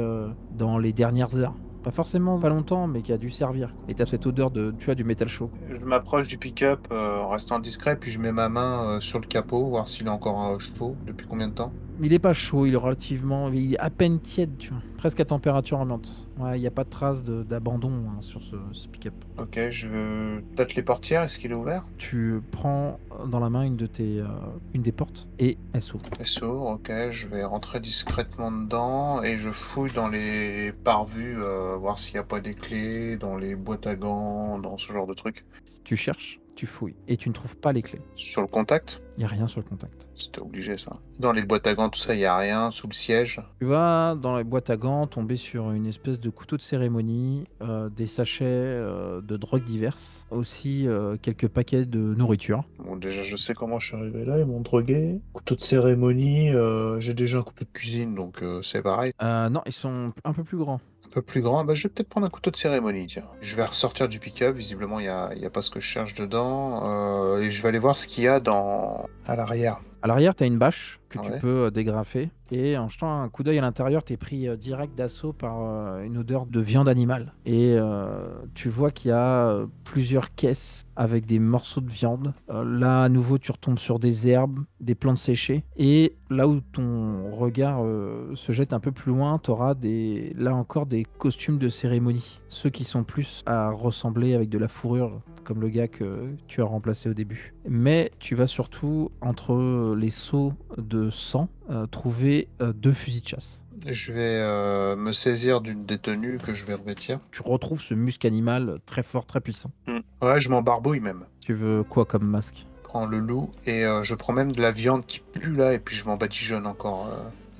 C: dans les dernières heures. Pas forcément pas longtemps, mais qui a dû servir. Et t'as cette odeur du métal chaud.
A: Je m'approche du pick-up en restant discret, puis je mets ma main sur le capot, voir s'il est encore chaud. Depuis combien de temps?
C: Il est pas chaud, il est à peine tiède, tu vois. Presque à température ambiante. Ouais, il n'y a pas de trace d'abandon sur ce pick-up.
A: Ok, je veux peut-être les portières, est-ce qu'il est ouvert?
C: Tu prends dans la main une des portes et elle s'ouvre.
A: Elle s'ouvre, ok, je vais rentrer discrètement dedans et je fouille dans les pare-vues, voir s'il n'y a pas des clés, dans les boîtes à gants, dans ce genre de trucs.
C: Tu cherches, tu fouilles et tu ne trouves pas les clés.
A: Sur le contact?
C: Il n'y a rien sur le contact.
A: C'était obligé ça. Dans les boîtes à gants, tout ça, il n'y a rien. Sous le siège.
C: Tu vas dans les boîtes à gants tomber sur une espèce de couteau de cérémonie, des sachets de drogues diverses, aussi quelques paquets de nourriture.
A: Bon, déjà, je sais comment je suis arrivé là, ils m'ont drogué. Couteau de cérémonie, j'ai déjà un couteau de cuisine, donc c'est pareil.
C: Non, ils sont un peu plus grands.
A: Un peu plus grand, bah, je vais peut-être prendre un couteau de cérémonie, tiens. Je vais ressortir du pick-up, visiblement il y a pas ce que je cherche dedans, et je vais aller voir ce qu'il y a à l'arrière.
C: À l'arrière, tu as une bâche que tu
A: Ouais.
C: peux dégrafer. Et en jetant un coup d'œil à l'intérieur, tu es pris direct d'assaut par une odeur de viande animale. Et tu vois qu'il y a plusieurs caisses avec des morceaux de viande. Là, à nouveau, tu retombes sur des herbes, des plantes séchées. Et là où ton regard se jette un peu plus loin, tu auras là encore des costumes de cérémonie. Ceux qui sont plus à ressembler avec de la fourrure, comme le gars que tu as remplacé au début. Mais tu vas surtout, entre les seaux de sang, trouver 2 fusils de chasse.
A: Je vais me saisir d'une des tenues que je vais revêtir.
C: Tu retrouves ce muscle animal très fort, très puissant.
A: Ouais, je m'embarbouille même.
C: Tu veux quoi comme masque?
A: Je prends le loup et je prends même de la viande qui pue là, et puis je m'en badigeonne encore.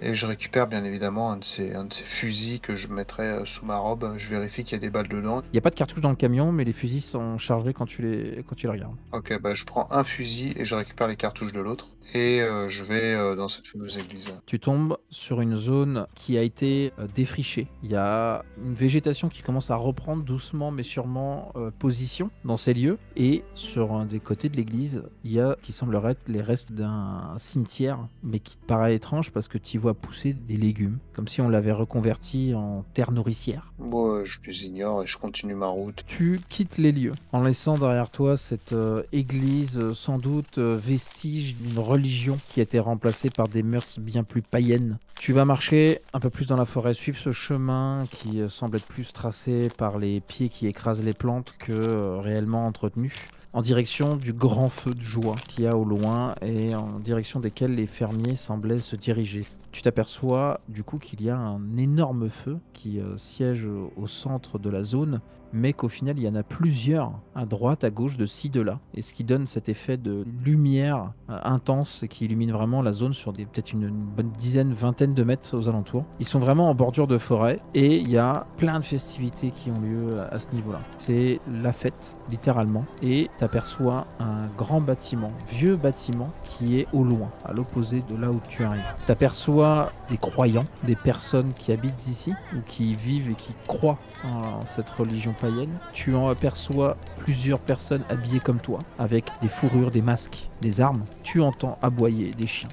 A: Et je récupère bien évidemment un de ces fusils que je mettrai sous ma robe. Je vérifie qu'il y a des balles dedans.
C: Il n'y a pas de cartouche dans le camion, mais les fusils sont chargés quand tu les regardes.
A: Ok, bah je prends un fusil et je récupère les cartouches de l'autre. Et je vais dans cette fameuse église.
C: Tu tombes sur une zone qui a été défrichée. Il y a une végétation qui commence à reprendre doucement mais sûrement position dans ces lieux. Et sur un des côtés de l'église, il y a qui semblerait être les restes d'un cimetière, mais qui te paraît étrange parce que tu y vois pousser des légumes, comme si on l'avait reconverti en terre nourricière.
A: Bon, je les ignore et je continue ma route.
C: Tu quittes les lieux en laissant derrière toi cette église, sans doute vestige d'une religion qui a été remplacée par des mœurs bien plus païennes. Tu vas marcher un peu plus dans la forêt, suivre ce chemin qui semble être plus tracé par les pieds qui écrasent les plantes que réellement entretenu, en direction du grand feu de joie qu'il y a au loin et en direction desquels les fermiers semblaient se diriger. Tu t'aperçois du coup qu'il y a un énorme feu qui siège au centre de la zone mais qu'au final il y en a plusieurs à droite, à gauche, de ci, de là, et ce qui donne cet effet de lumière intense qui illumine vraiment la zone sur peut-être une bonne dizaine, vingtaine de mètres aux alentours. Ils sont vraiment en bordure de forêt et il y a plein de festivités qui ont lieu à ce niveau-là. C'est la fête, littéralement, et tu aperçois un grand bâtiment, vieux bâtiment, qui est au loin, à l'opposé de là où tu arrives. Tu aperçois des croyants, des personnes qui habitent ici ou qui vivent et qui croient en cette religion païenne. Tu en aperçois plusieurs personnes habillées comme toi, avec des fourrures, des masques, des armes. Tu entends aboyer des chiens.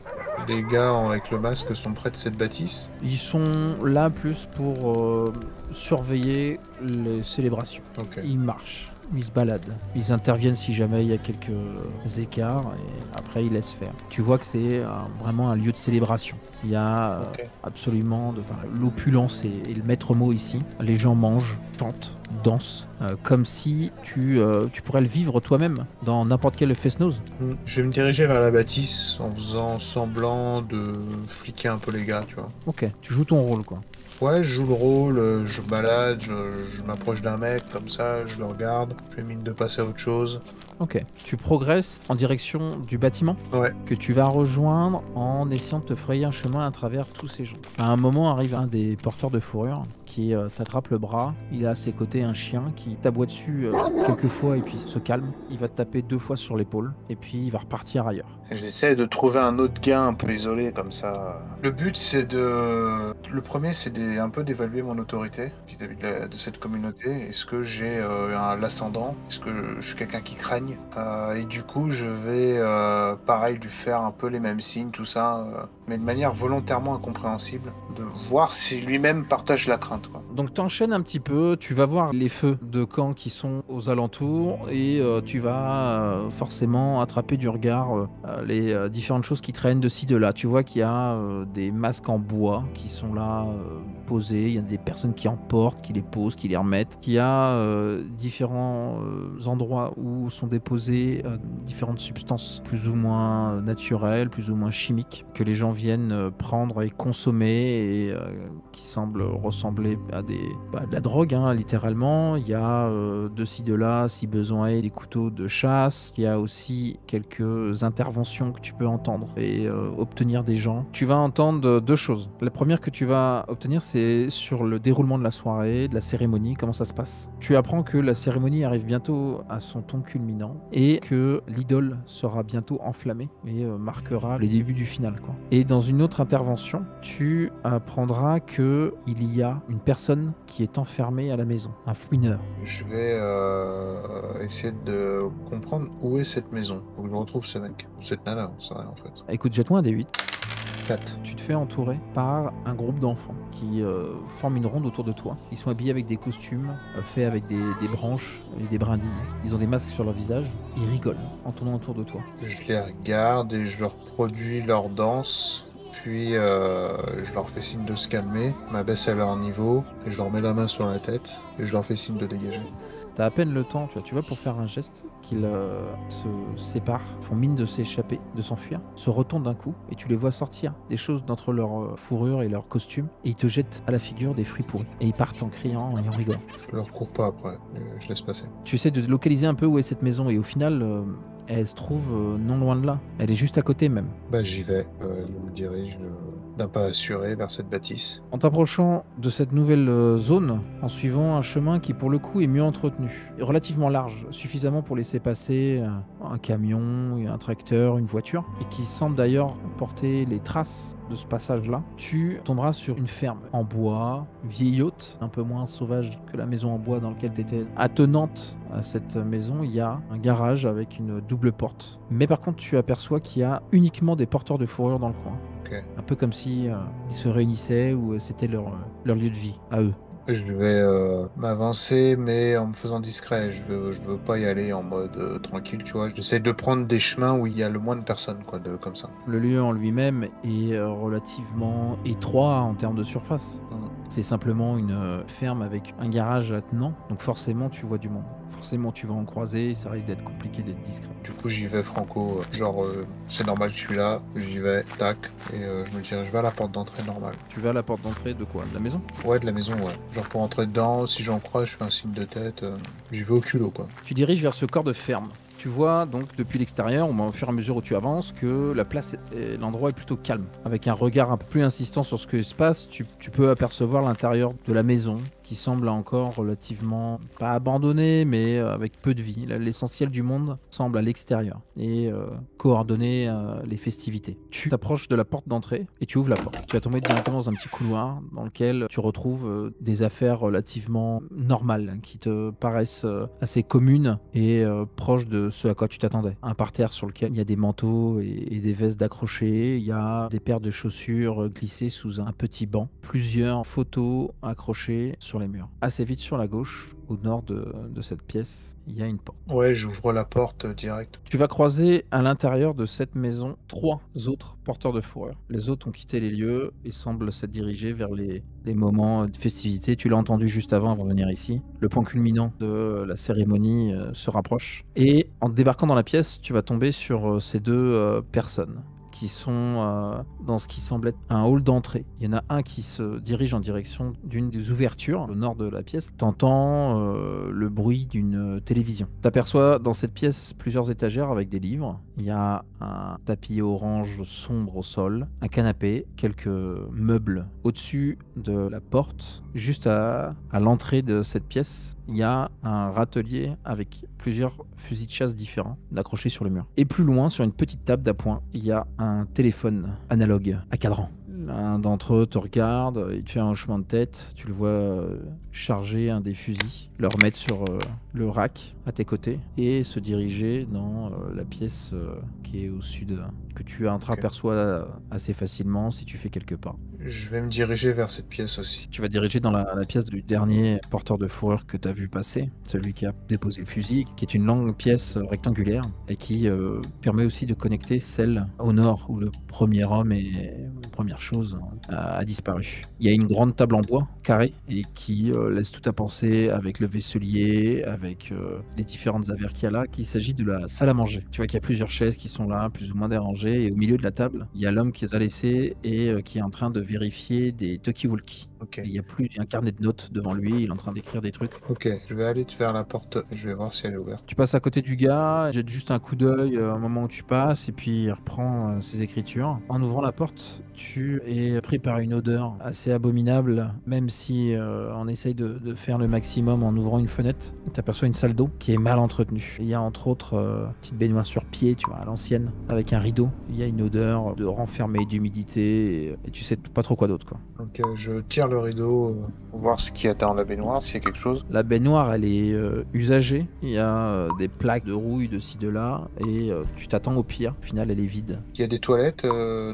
A: Les gars avec le masque sont près de cette bâtisse.
C: Ils sont là plus pour surveiller les célébrations.
A: Ok.
C: Ils marchent, ils se baladent, ils interviennent si jamais il y a quelques écarts et après ils laissent faire. Tu vois que c'est vraiment un lieu de célébration. Il y a absolument l'opulence et le maître mot ici. Les gens mangent, chantent, dansent, comme si tu pourrais le vivre toi-même dans n'importe quel fest-noz.
A: Je vais me diriger vers la bâtisse en faisant semblant de fliquer un peu les gars, tu vois.
C: Ok, tu joues ton rôle quoi.
A: Ouais, je joue le rôle, je balade, je m'approche d'un mec comme ça, je le regarde, je fais mine de passer à autre chose.
C: Ok, tu progresses en direction du bâtiment
A: Ouais.
C: que tu vas rejoindre en essayant de te frayer un chemin à travers tous ces gens. À un moment arrive un des porteurs de fourrure qui t'attrape le bras. Il a à ses côtés un chien qui t'aboie dessus quelques fois et puis se calme. Il va te taper 2 fois sur l'épaule et puis il va repartir ailleurs.
A: J'essaie de trouver un autre gars un peu isolé comme ça. Le but c'est de... Le premier c'est un peu d'évaluer mon autorité vis-à-vis de cette communauté. Est-ce que j'ai l'ascendant? Est-ce que je suis quelqu'un qui craigne? Et du coup je vais pareil lui faire un peu les mêmes signes, tout ça, mais de manière volontairement incompréhensible, de voir si lui-même partage la crainte, quoi.
C: Donc t'enchaînes un petit peu, tu vas voir les feux de camp qui sont aux alentours et tu vas forcément attraper du regard les différentes choses qui traînent de ci de là. Tu vois qu'il y a des masques en bois qui sont là posés, il y a des personnes qui en portent, qui les posent, qui les remettent, qu'il y a différents endroits où sont déposées différentes substances plus ou moins naturelles, plus ou moins chimiques, que les gens viennent prendre et consommer et qui semblent ressembler à de la drogue, hein, littéralement. Il y a de ci de là, si besoin, des couteaux de chasse. Il y a aussi quelques interventions que tu peux entendre et obtenir des gens. Tu vas entendre 2 choses. La première que tu vas obtenir, c'est sur le déroulement de la soirée, de la cérémonie, comment ça se passe. Tu apprends que la cérémonie arrive bientôt à son ton culminant et que l'idole sera bientôt enflammée et marquera le début du final, quoi. Et dans une autre intervention, tu apprendras que il y a une personne qui est enfermée à la maison, un fouineur.
A: Je vais essayer de comprendre où est cette maison, où je retrouve ce mec, ou cette nana, on sait rien en fait.
C: Écoute, jette-moi un D8.
A: 4.
C: Tu te fais entourer par un groupe d'enfants qui forment une ronde autour de toi. Ils sont habillés avec des costumes faits avec des branches et des brindilles. Ils ont des masques sur leur visage. Ils rigolent en tournant autour de toi.
A: Je les regarde et je leur produis leur danse. Puis je leur fais signe de se calmer, m'abaisse à leur niveau, et je leur mets la main sur la tête, et je leur fais signe de dégager.
C: T'as à peine le temps, tu vois, pour faire un geste, qu'ils se séparent, font mine de s'échapper, de s'enfuir, se retournent d'un coup, et tu les vois sortir des choses d'entre leur fourrure et leur costume, et ils te jettent à la figure des fruits pourris. Et ils partent en criant et en rigolant.
A: Je leur cours pas après, je laisse passer.
C: Tu essaies de localiser un peu où est cette maison, et au final, elle se trouve non loin de là. Elle est juste à côté même.
A: Bah j'y vais, je me dirige d'un pas assuré vers cette bâtisse.
C: En t'approchant de cette nouvelle zone, en suivant un chemin qui pour le coup est mieux entretenu, et relativement large, suffisamment pour laisser passer un camion, un tracteur, une voiture, et qui semble d'ailleurs porter les traces de ce passage-là, tu tomberas sur une ferme en bois, vieillotte, un peu moins sauvage que la maison en bois dans laquelle tu étais. Attenante à cette maison, il y a un garage avec une double porte. Mais par contre, tu aperçois qu'il y a uniquement des porteurs de fourrure dans le coin.
A: Ok.
C: Un peu comme si ils se réunissaient ou c'était leur lieu de vie, à eux.
A: Je vais m'avancer, mais en me faisant discret. Je veux pas y aller en mode tranquille, tu vois. J'essaie de prendre des chemins où il y a le moins de personnes, quoi, comme ça.
C: Le lieu en lui-même est relativement étroit en termes de surface. C'est simplement une ferme avec un garage attenant, donc forcément tu vois du monde. Forcément, tu vas en croiser, ça risque d'être compliqué d'être discret.
A: Du coup, j'y vais franco, genre, c'est normal, je suis là, j'y vais, tac, et je me dirige vers la porte d'entrée normale.
C: Tu vas à la porte d'entrée de quoi? De la maison?
A: Ouais, de la maison, ouais. Genre pour entrer dedans, si j'en crois, je fais un signe de tête, j'y vais au culot, quoi.
C: Tu diriges vers ce corps de ferme. Tu vois donc depuis l'extérieur, au fur et à mesure où tu avances, que la place, l'endroit est plutôt calme. Avec un regard un peu plus insistant sur ce qui se passe, tu peux apercevoir l'intérieur de la maison qui semble encore relativement, pas abandonné, mais avec peu de vie. L'essentiel du monde semble à l'extérieur et coordonner les festivités. Tu t'approches de la porte d'entrée et tu ouvres la porte. Tu vas tomber directement dans un petit couloir dans lequel tu retrouves des affaires relativement normales qui te paraissent assez communes et proches de ce à quoi tu t'attendais. Un parterre sur lequel il y a des manteaux et des vestes d'accrochés. Il y a des paires de chaussures glissées sous un petit banc. Plusieurs photos accrochées sur les murs. Assez vite sur la gauche, au nord de cette pièce, il y a une porte.
A: Ouais, j'ouvre la porte direct.
C: Tu vas croiser à l'intérieur de cette maison 3 autres porteurs de fourrure. Les autres ont quitté les lieux et semblent s'être dirigés vers les moments de festivité. Tu l'as entendu juste avant de venir ici. Le point culminant de la cérémonie se rapproche. Et en débarquant dans la pièce, tu vas tomber sur ces deux personnes qui sont dans ce qui semble être un hall d'entrée. Il y en a un qui se dirige en direction d'une des ouvertures au nord de la pièce. T'entends le bruit d'une télévision. T'aperçois dans cette pièce plusieurs étagères avec des livres. Il y a un tapis orange sombre au sol, un canapé, quelques meubles au-dessus de la porte. Juste à l'entrée de cette pièce, il y a un râtelier avec plusieurs fusils de chasse différents accrochés sur le mur. Et plus loin, sur une petite table d'appoint, il y a un téléphone analogue à cadran. L'un d'entre eux te regarde, il te fait un hochement de tête, tu le vois charger un des fusils, le remettre sur le rack à tes côtés et se diriger dans la pièce qui est au sud, que tu entreaperçois assez facilement si tu fais quelques pas.
A: Je vais me diriger vers cette pièce aussi.
C: Tu vas diriger dans la pièce du dernier porteur de fourrure que tu as vu passer, celui qui a déposé le fusil, qui est une longue pièce rectangulaire et qui permet aussi de connecter celle au nord où le premier homme et la première chose a disparu. Il y a une grande table en bois carrée et qui laisse tout à penser avec le vaisselier, avec les différentes affaires qu'il y a là, qu'il s'agit de la salle à manger. Tu vois qu'il y a plusieurs chaises qui sont là, plus ou moins dérangées, et au milieu de la table, il y a l'homme qui les a laissées et qui est en train de vérifier des talkie-walkie.
A: Ok.
C: Et il y a plus un carnet de notes devant lui, il est en train d'écrire des trucs.
A: Ok, je vais aller vers la porte, je vais voir si elle est ouverte.
C: Tu passes à côté du gars, jette juste un coup d'œil au moment où tu passes, et puis il reprend ses écritures. En ouvrant la porte, tu es pris par une odeur assez abominable, même si on essaye de faire le maximum en ouvrant une fenêtre. Tu aperçois une salle d'eau qui est mal entretenue. Il y a entre autres une petite baignoire sur pied, tu vois, à l'ancienne, avec un rideau. Il y a une odeur de renfermé, d'humidité, et tu sais pas trop quoi d'autre, quoi.
A: Ok, je tire le rideau, voir ce qu'il y a dans la baignoire, s'il y a quelque chose.
C: La baignoire, elle est usagée. Il y a des plaques de rouille de ci, de là, et tu t'attends au pire. Au final, elle est vide.
A: Il y a des toilettes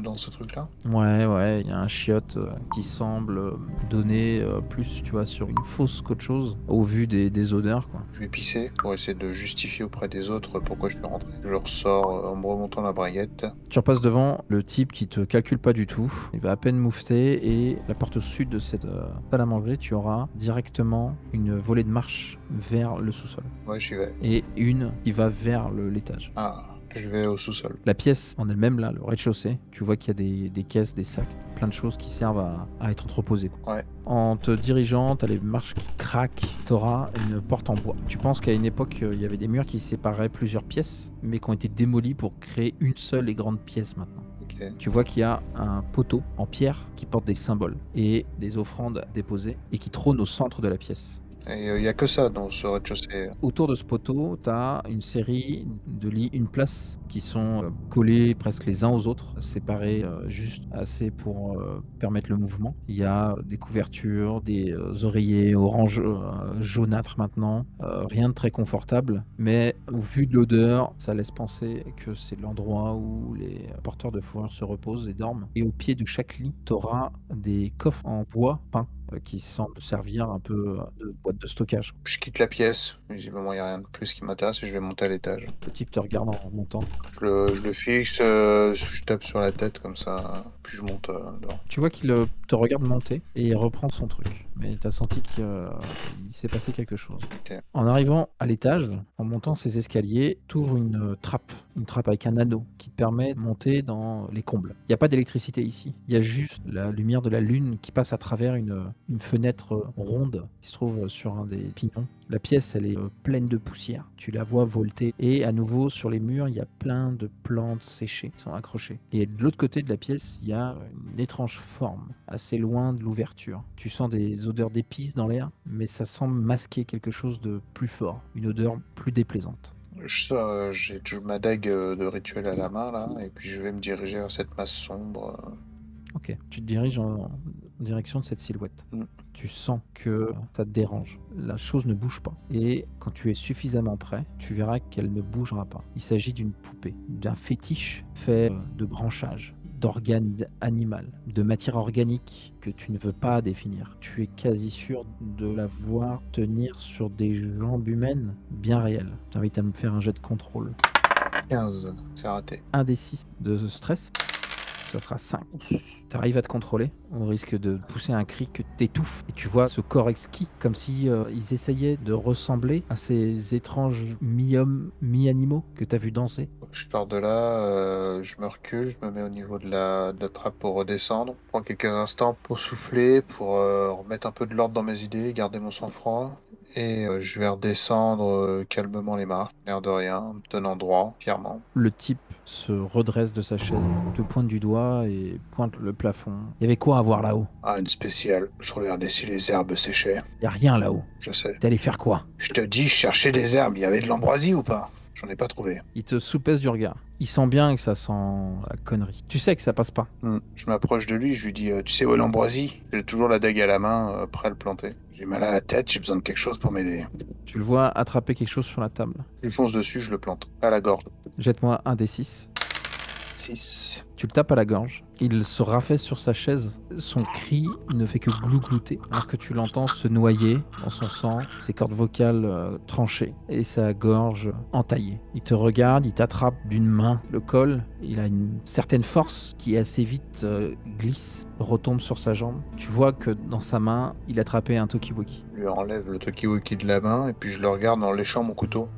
A: dans ce truc-là?
C: Ouais, il y a un chiotte qui semble donner plus, tu vois, sur une fosse qu'autre chose, au vu des odeurs, quoi.
A: Je vais pisser pour essayer de justifier auprès des autres pourquoi je suis rentré. Je ressors en me remontant la braguette.
C: Tu repasses devant le type qui te calcule pas du tout. Il va à peine moufter et la porte au sud de cette salle à manger, tu auras directement une volée de marche vers le sous-sol.
A: Ouais, j'y vais.
C: Et une qui va vers l'étage.
A: Ah, je vais au sous-sol.
C: La pièce en elle-même, là, le rez-de-chaussée, tu vois qu'il y a des caisses, des sacs, plein de choses qui servent à être entreposées, quoi.
A: Ouais.
C: En te dirigeant, t'as les marches qui craquent, t'auras une porte en bois. Tu penses qu'à une époque, il y avait des murs qui séparaient plusieurs pièces, mais qui ont été démolis pour créer une seule et grande pièce maintenant.
A: Ok.
C: Tu vois qu'il y a un poteau en pierre qui porte des symboles et des offrandes déposées et qui trône au centre de la pièce.
A: Et il y a que ça dans ce rez-de-chaussée.
C: Autour de ce poteau, tu as une série de lits, une place qui sont collés presque les uns aux autres, séparés juste assez pour permettre le mouvement. Il y a des couvertures, des oreillers orange jaunâtres maintenant, rien de très confortable, mais au vu de l'odeur, ça laisse penser que c'est l'endroit où les porteurs de fourrure se reposent et dorment. Et au pied de chaque lit, tu auras des coffres en bois peints qui semble servir un peu de boîte de stockage.
A: Je quitte la pièce. Visiblement, il n'y a rien de plus qui m'intéresse et je vais monter à l'étage.
C: Le type te regarde en montant.
A: Je le fixe, je tape sur la tête comme ça, puis je monte dehors.
C: Tu vois qu'il te regarde monter et il reprend son truc. Mais tu as senti qu'il s'est passé quelque chose.
A: Ok.
C: En arrivant à l'étage, en montant ces escaliers, tu ouvres une trappe avec un anneau qui te permet de monter dans les combles. Il n'y a pas d'électricité ici. Il y a juste la lumière de la lune qui passe à travers une fenêtre ronde qui se trouve sur un des pignons. La pièce, elle est pleine de poussière. Tu la vois volter. Et à nouveau, sur les murs, il y a plein de plantes séchées qui sont accrochées. Et de l'autre côté de la pièce, il y a une étrange forme, assez loin de l'ouverture. Tu sens des odeurs d'épices dans l'air, mais ça semble masquer quelque chose de plus fort, une odeur plus déplaisante.
A: J'ai toujours ma dague de rituel à la main, là, et puis je vais me diriger vers cette masse sombre.
C: Ok, tu te diriges en direction de cette silhouette.
A: Mm.
C: Tu sens que ça te dérange. La chose ne bouge pas. Et quand tu es suffisamment prêt, tu verras qu'elle ne bougera pas. Il s'agit d'une poupée, d'un fétiche fait de branchages, d'organes animaux, de matière organique que tu ne veux pas définir. Tu es quasi sûr de la voir tenir sur des jambes humaines bien réelles. J'invite à me faire un jet de contrôle.
A: 15, c'est raté.
C: Un des 6 de stress. Ça sera 5. Tu arrives à te contrôler, au risque de pousser un cri que t'étouffes. Et tu vois ce corps exquis, comme si ils essayaient de ressembler à ces étranges mi-hommes, mi-animaux que tu as vu danser.
A: Je pars de là, je me recule, je me mets au niveau de la trappe pour redescendre. Je prends quelques instants pour souffler, pour remettre un peu de l'ordre dans mes idées, garder mon sang-froid. Et je vais redescendre calmement les marches, l'air de rien, me tenant droit, fièrement.
C: Le type se redresse de sa chaise, te pointe du doigt et pointe le plafond. Il y avait quoi à voir là-haut?
A: Ah, une spéciale. Je regardais si les herbes séchaient.
C: Il y a rien là-haut.
A: Je sais.
C: T'es allé faire quoi?
A: Je te dis, je cherchais des herbes. Il y avait de l'ambroisie ou pas? J'en ai pas trouvé.
C: Il te soupèse du regard. Il sent bien que ça sent la connerie. Tu sais que ça passe pas.
A: Je m'approche de lui, je lui dis tu sais où est l'ambroisie? J'ai toujours la dague à la main, prêt à le planter. J'ai mal à la tête, j'ai besoin de quelque chose pour m'aider.
C: Tu le vois attraper quelque chose sur la table.
A: Je fonce dessus, je le plante. À la gorge.
C: Jette-moi un des 6.
A: 6.
C: Tu le tapes à la gorge. Il se raffaisse sur sa chaise. Son cri ne fait que glouglouter, alors que tu l'entends se noyer dans son sang, ses cordes vocales tranchées et sa gorge entaillée. Il te regarde, il t'attrape d'une main le col. Il a une certaine force qui assez vite glisse, retombe sur sa jambe. Tu vois que dans sa main, il a attrapé un Tokiwoki.
A: Je lui enlève le Tokiwoki de la main et puis je le regarde en léchant mon couteau.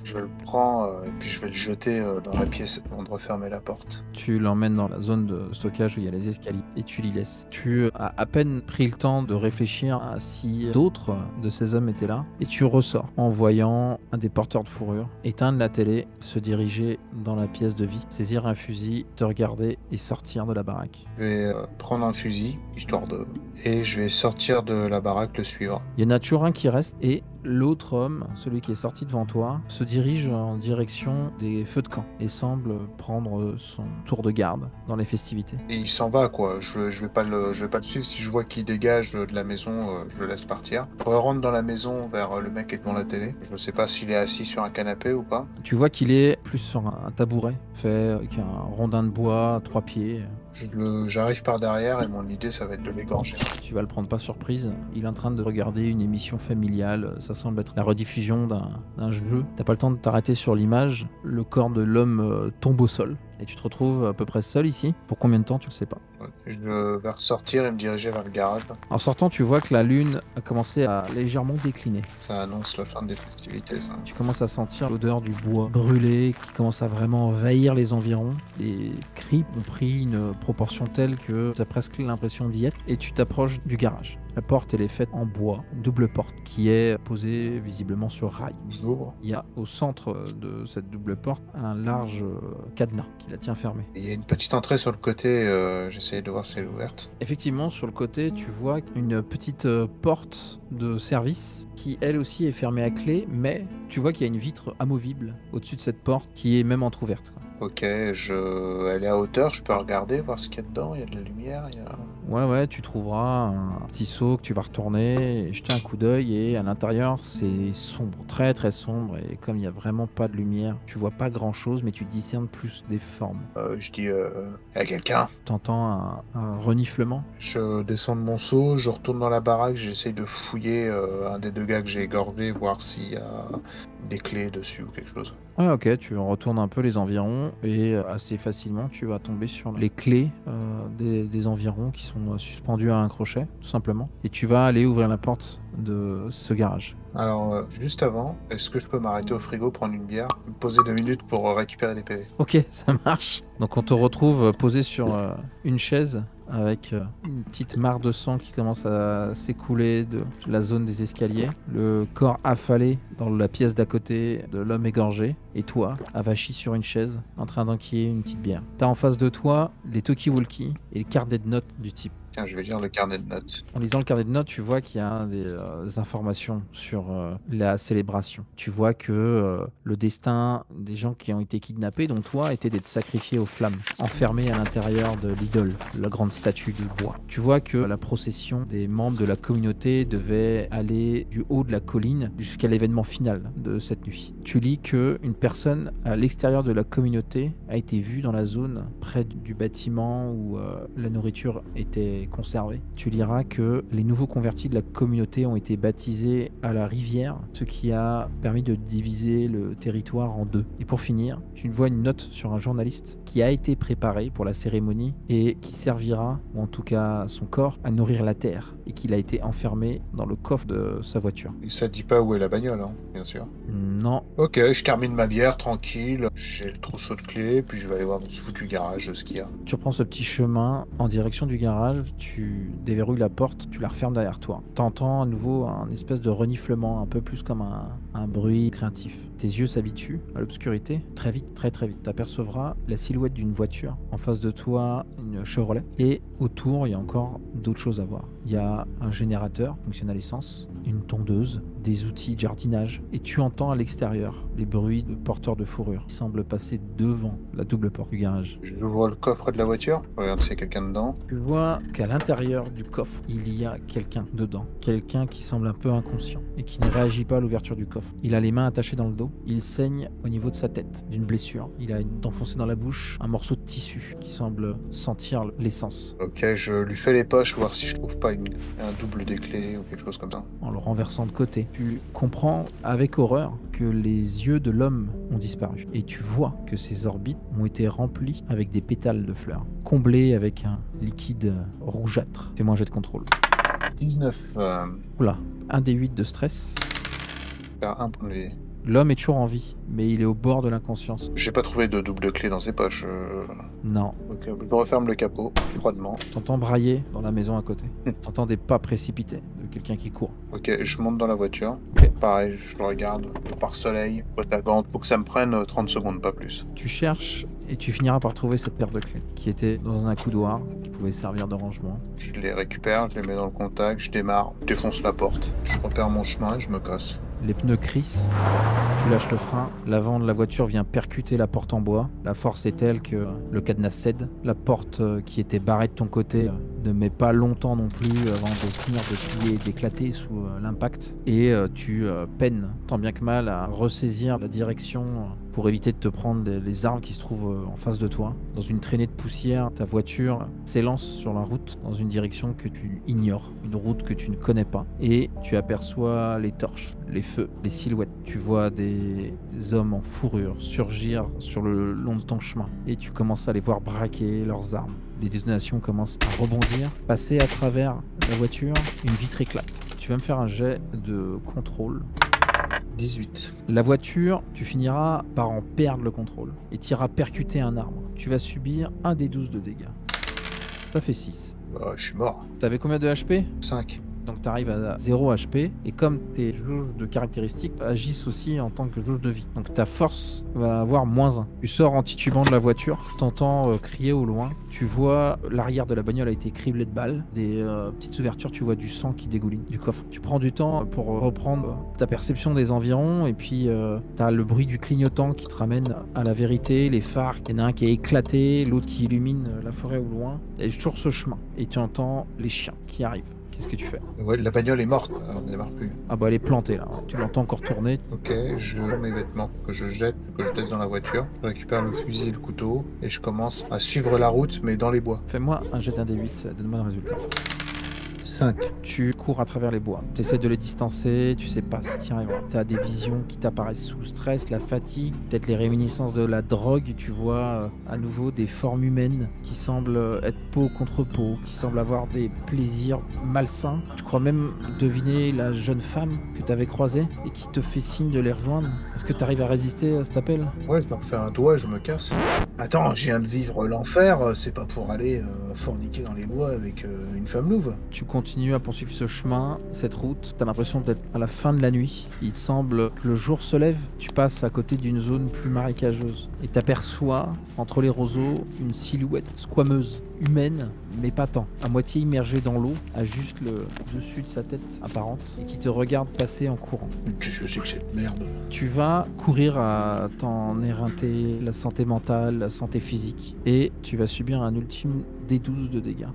A: Je le prends et puis je vais le jeter dans la pièce avant de refermer la porte.
C: Tu l'emmènes dans la zone de stockage où il y a les escaliers et tu l'y laisses. Tu as à peine pris le temps de réfléchir à si d'autres de ces hommes étaient là et tu ressors en voyant un des porteurs de fourrure éteindre la télé, se diriger dans la pièce de vie, saisir un fusil, te regarder et sortir de la baraque.
A: Je vais prendre un fusil, histoire de... Et je vais sortir de la baraque, le suivre.
C: Il y en a toujours un qui reste et l'autre homme, celui qui est sorti devant toi, se dirige en direction des feux de camp et semble prendre son tour de garde dans les festivités.
A: Et il s'en va, quoi. Je vais pas le suivre. Si je vois qu'il dégage de la maison, je le laisse partir. Je rentre dans la maison vers le mec qui est devant la télé. Je sais pas s'il est assis sur un canapé ou pas.
C: Tu vois qu'il est plus sur un tabouret fait avec un rondin de bois à 3 pieds.
A: J'arrive par derrière et mon idée, ça va être de l'égorger.
C: Tu vas le prendre pas surprise. Il est en train de regarder une émission familiale. Ça semble être la rediffusion d'un jeu. T'as pas le temps de t'arrêter sur l'image. Le corps de l'homme tombe au sol. Et tu te retrouves à peu près seul ici. Pour combien de temps, tu le sais pas.
A: Ouais. Je vais ressortir et me diriger vers le garage.
C: En sortant, tu vois que la lune a commencé à légèrement décliner.
A: Ça annonce la fin des festivités, ça.
C: Tu commences à sentir l'odeur du bois brûlé qui commence à vraiment envahir les environs. Les cris ont pris une proportion telle que tu as presque l'impression d'y être. Et tu t'approches du garage. La porte, elle est faite en bois, une double porte, qui est posée visiblement sur rail.
A: J'ouvre.
C: Il y a au centre de cette double porte un large cadenas qui la tient fermée.
A: Il y a une petite entrée sur le côté, j'essayais de voir si elle est ouverte.
C: Effectivement, sur le côté, tu vois une petite porte de service qui, elle aussi, est fermée à clé, mais tu vois qu'il y a une vitre amovible au-dessus de cette porte qui est même entrouverte.
A: Ok, elle est à hauteur, je peux regarder, voir ce qu'il y a dedans, il y a de la lumière,
C: Ouais, tu trouveras un petit seau que tu vas retourner et jeter un coup d'œil et à l'intérieur, c'est sombre, très très sombre et comme il y a vraiment pas de lumière, tu vois pas grand-chose mais tu discernes plus des formes.
A: Je dis, à quelqu'un.
C: T'entends un reniflement.
A: Je descends de mon seau, je retourne dans la baraque, j'essaye de fouiller un des deux gars que j'ai égorgé, voir s'il y a des clés dessus ou quelque chose.
C: Ouais, ok, tu retournes un peu les environs et assez facilement tu vas tomber sur les clés des environs qui sont suspendues à un crochet, tout simplement. Et tu vas aller ouvrir la porte de ce garage.
A: Alors, juste avant, est-ce que je peux m'arrêter au frigo, prendre une bière, me poser 2 minutes pour récupérer des PV?
C: Ok, ça marche. Donc on te retrouve posé sur une chaise avec une petite mare de sang qui commence à s'écouler de la zone des escaliers, le corps affalé dans la pièce d'à côté de l'homme égorgé, et toi, avachi sur une chaise, en train d'enquiller une petite bière. T'as en face de toi les talkie-walkie et les carnets de notes du type.
A: Tiens, je vais lire le carnet de notes.
C: En lisant le carnet de notes, tu vois qu'il y a des informations sur la célébration. Tu vois que le destin des gens qui ont été kidnappés, dont toi, était d'être sacrifiés aux flammes, enfermés à l'intérieur de l'idole, la grande statue du bois. Tu vois que la procession des membres de la communauté devait aller du haut de la colline jusqu'à l'événement final de cette nuit. Tu lis qu'une personne à l'extérieur de la communauté a été vue dans la zone près du bâtiment où la nourriture était conservée. Tu liras que les nouveaux convertis de la communauté ont été baptisés à la rivière, ce qui a permis de diviser le territoire en deux. Et pour finir, tu vois une note sur un journaliste qui a été préparé pour la cérémonie et qui servira, ou en tout cas son corps, à nourrir la terre et qu'il a été enfermé dans le coffre de sa voiture.
A: Et ça dit pas où est la bagnole, hein, bien sûr.
C: Non.
A: Ok, je termine ma bière, tranquille. J'ai le trousseau de clés, puis je vais aller voir dans ce foutu garage ce qu'il y a.
C: Tu reprends ce petit chemin en direction du garage, tu déverrouilles la porte, tu la refermes derrière toi. T'entends à nouveau un espèce de reniflement, un peu plus comme un bruit craintif. Tes yeux s'habituent à l'obscurité. Très vite, très très vite, t'apercevras la silhouette d'une voiture. En face de toi, une Chevrolet. Et autour, il y a encore d'autres choses à voir. Il y a un générateur, fonctionne à l'essence, une tondeuse, des outils de jardinage. Et tu entends à l'extérieur les bruits de porteurs de fourrure qui semblent passer devant la double porte du garage.
A: J'ouvre le coffre de la voiture, je regarde s'il y a quelqu'un dedans.
C: Tu vois qu'à l'intérieur du coffre, il y a quelqu'un dedans. Quelqu'un qui semble un peu inconscient et qui ne réagit pas à l'ouverture du coffre. Il a les mains attachées dans le dos. Il saigne au niveau de sa tête d'une blessure. Il a enfoncé dans la bouche un morceau de tissu qui semble sentir l'essence.
A: Ok, je lui fais les poches, voir si je trouve pas un double des clés ou quelque chose comme ça.
C: En le renversant de côté, tu comprends avec horreur que les yeux de l'homme ont disparu. Et tu vois que ses orbites ont été remplies avec des pétales de fleurs, comblés avec un liquide rougeâtre. Fais-moi un jet de contrôle.
A: 19.
C: Oula, un des 8 de stress.
A: Faire un point de vie.
C: L'homme est toujours en vie, mais il est au bord de l'inconscience.
A: J'ai pas trouvé de double clé dans ses poches.
C: Non.
A: Ok, je referme le capot, froidement.
C: T'entends brailler dans la maison à côté. T'entends des pas précipités de quelqu'un qui court.
A: Ok, je monte dans la voiture.
C: Ok.
A: Pareil, je le regarde. Par soleil, boîte à gants. Faut que ça me prenne 30 secondes, pas plus.
C: Tu cherches et tu finiras par trouver cette paire de clés qui était dans un coudoir qui pouvait servir de rangement.
A: Je les récupère, je les mets dans le contact, je démarre, je défonce la porte. Je repère mon chemin et je me casse.
C: Les pneus crissent, tu lâches le frein, l'avant de la voiture vient percuter la porte en bois. La force est telle que le cadenas cède. La porte qui était barrée de ton côté ne met pas longtemps non plus avant de finir de plier et d'éclater sous l'impact. Et tu peines tant bien que mal à ressaisir la direction pour éviter de te prendre les armes qui se trouvent en face de toi. Dans une traînée de poussière, ta voiture s'élance sur la route dans une direction que tu ignores, une route que tu ne connais pas. Et tu aperçois les torches, les feux, les silhouettes. Tu vois des hommes en fourrure surgir sur le long de ton chemin. Et tu commences à les voir braquer leurs armes. Les détonations commencent à rebondir, passer à travers la voiture, une vitre éclate. Tu vas me faire un jet de contrôle.
A: 18.
C: La voiture, tu finiras par en perdre le contrôle et tu iras percuter un arbre. Tu vas subir un des 12 de dégâts. Ça fait 6.
A: Bah, je suis mort.
C: T'avais combien de HP?
A: 5.
C: Donc tu arrives à 0 HP, et comme tes jauges de caractéristiques agissent aussi en tant que jauge de vie. Donc ta force va avoir -1. Tu sors en titubant de la voiture, t'entends crier au loin. Tu vois l'arrière de la bagnole a été criblé de balles, des petites ouvertures, tu vois du sang qui dégouline du coffre. Tu prends du temps pour reprendre ta perception des environs, et puis t'as le bruit du clignotant qui te ramène à la vérité, les phares, il y en a un qui est éclaté, l'autre qui illumine la forêt au loin, et sur ce chemin, et tu entends les chiens qui arrivent. Qu'est-ce que tu fais?
A: Ouais, la bagnole est morte, alors on ne démarre plus.
C: Ah bah elle est plantée là, tu l'entends encore tourner.
A: Ok, je prends mes vêtements que je jette, que je laisse dans la voiture. Je récupère le fusil et le couteau et je commence à suivre la route, mais dans les bois.
C: Fais-moi un jet d'un D8, donne-moi le résultat.
A: 5.
C: Tu cours à travers les bois, tu essaies de les distancer, tu sais pas si tu y arriveras. Tu as des visions qui t'apparaissent sous le stress, la fatigue, peut-être les réminiscences de la drogue. Tu vois à nouveau des formes humaines qui semblent être peau contre peau, qui semblent avoir des plaisirs malsains. Tu crois même deviner la jeune femme que tu avais croisée et qui te fait signe de les rejoindre. Est-ce que tu arrives à résister à cet appel?
A: Ouais, je leur fais un doigt, je me casse. Attends, je viens de vivre l'enfer, c'est pas pour aller forniquer dans les bois avec une femme louve.
C: Tu continues à poursuivre ce chemin, cette route. T'as l'impression d'être à la fin de la nuit. Il te semble que le jour se lève. Tu passes à côté d'une zone plus marécageuse et t'aperçois entre les roseaux une silhouette squameuse, humaine, mais pas tant, à moitié immergée dans l'eau, à juste le dessus de sa tête apparente, et qui te regarde passer en courant.
A: Qu'est-ce que c'est que cette merde?
C: Tu vas courir à t'en éreinter la santé mentale, la santé physique, et tu vas subir un ultime D12 de dégâts.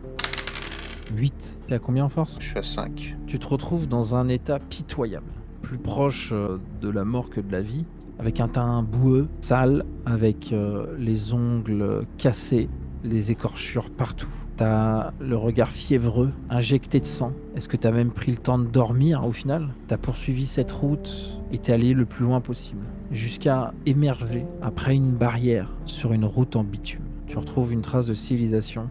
C: 8. T'es à combien en force?
A: Je suis à 5.
C: Tu te retrouves dans un état pitoyable, plus proche de la mort que de la vie, avec un teint boueux, sale, avec les ongles cassés, les écorchures partout. T'as le regard fiévreux, injecté de sang. Est-ce que t'as même pris le temps de dormir au final? T'as poursuivi cette route et t'es allé le plus loin possible, jusqu'à émerger après une barrière sur une route en bitume. Tu retrouves une trace de civilisation.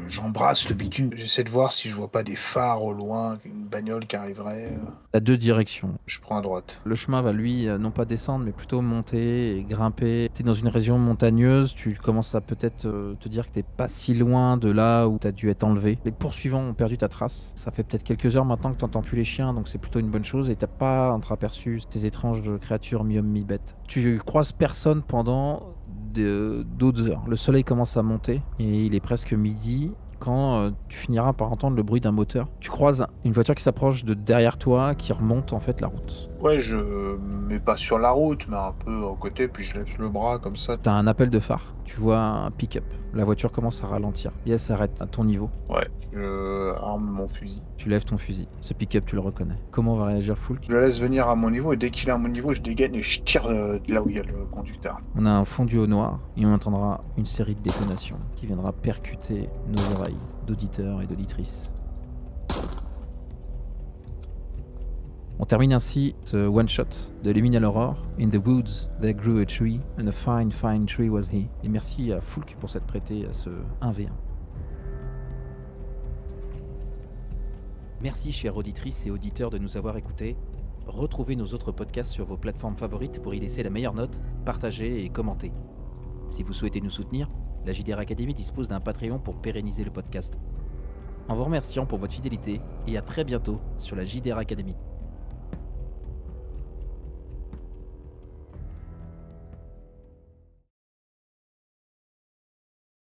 A: J'embrasse le bitume. J'essaie de voir si je vois pas des phares au loin, une bagnole qui arriverait.
C: T'as 2 directions.
A: Je prends à droite.
C: Le chemin va lui non pas descendre mais plutôt monter et grimper. T'es dans une région montagneuse, tu commences à peut-être te dire que t'es pas si loin de là où t'as dû être enlevé. Les poursuivants ont perdu ta trace. Ça fait peut-être quelques heures maintenant que t'entends plus les chiens, donc c'est plutôt une bonne chose, et t'as pas entreaperçu ces étranges créatures mi-homme mi-bête. Tu croises personne pendant d'autres heures. Le soleil commence à monter et il est presque midi quand tu finiras par entendre le bruit d'un moteur. Tu croises une voiture qui s'approche de derrière toi, qui remonte en fait la route.
A: Ouais, je mets pas sur la route, mais un peu à côté, puis je lève le bras comme ça.
C: T'as un appel de phare. Tu vois un pick-up. La voiture commence à ralentir et elle s'arrête à ton niveau.
A: Ouais, je arme mon fusil.
C: Tu lèves ton fusil. Ce pick-up, tu le reconnais. Comment va réagir Foulk?
A: Je le laisse venir à mon niveau, et dès qu'il est à mon niveau, je dégaine et je tire de là où il y a le conducteur.
C: On a un fondu au noir et on entendra une série de détonations qui viendra percuter nos oreilles d'auditeurs et d'auditrices. On termine ainsi ce one-shot de Liminal Horror. In the woods there grew a tree, and a fine, fine tree was he. Et merci à Foulk pour s'être prêté à ce 1v1. Merci chères auditrices et auditeurs de nous avoir écoutés. Retrouvez nos autres podcasts sur vos plateformes favorites pour y laisser la meilleure note, partager et commenter. Si vous souhaitez nous soutenir, la JDR Academy dispose d'un Patreon pour pérenniser le podcast. En vous remerciant pour votre fidélité et à très bientôt sur la JDR Academy.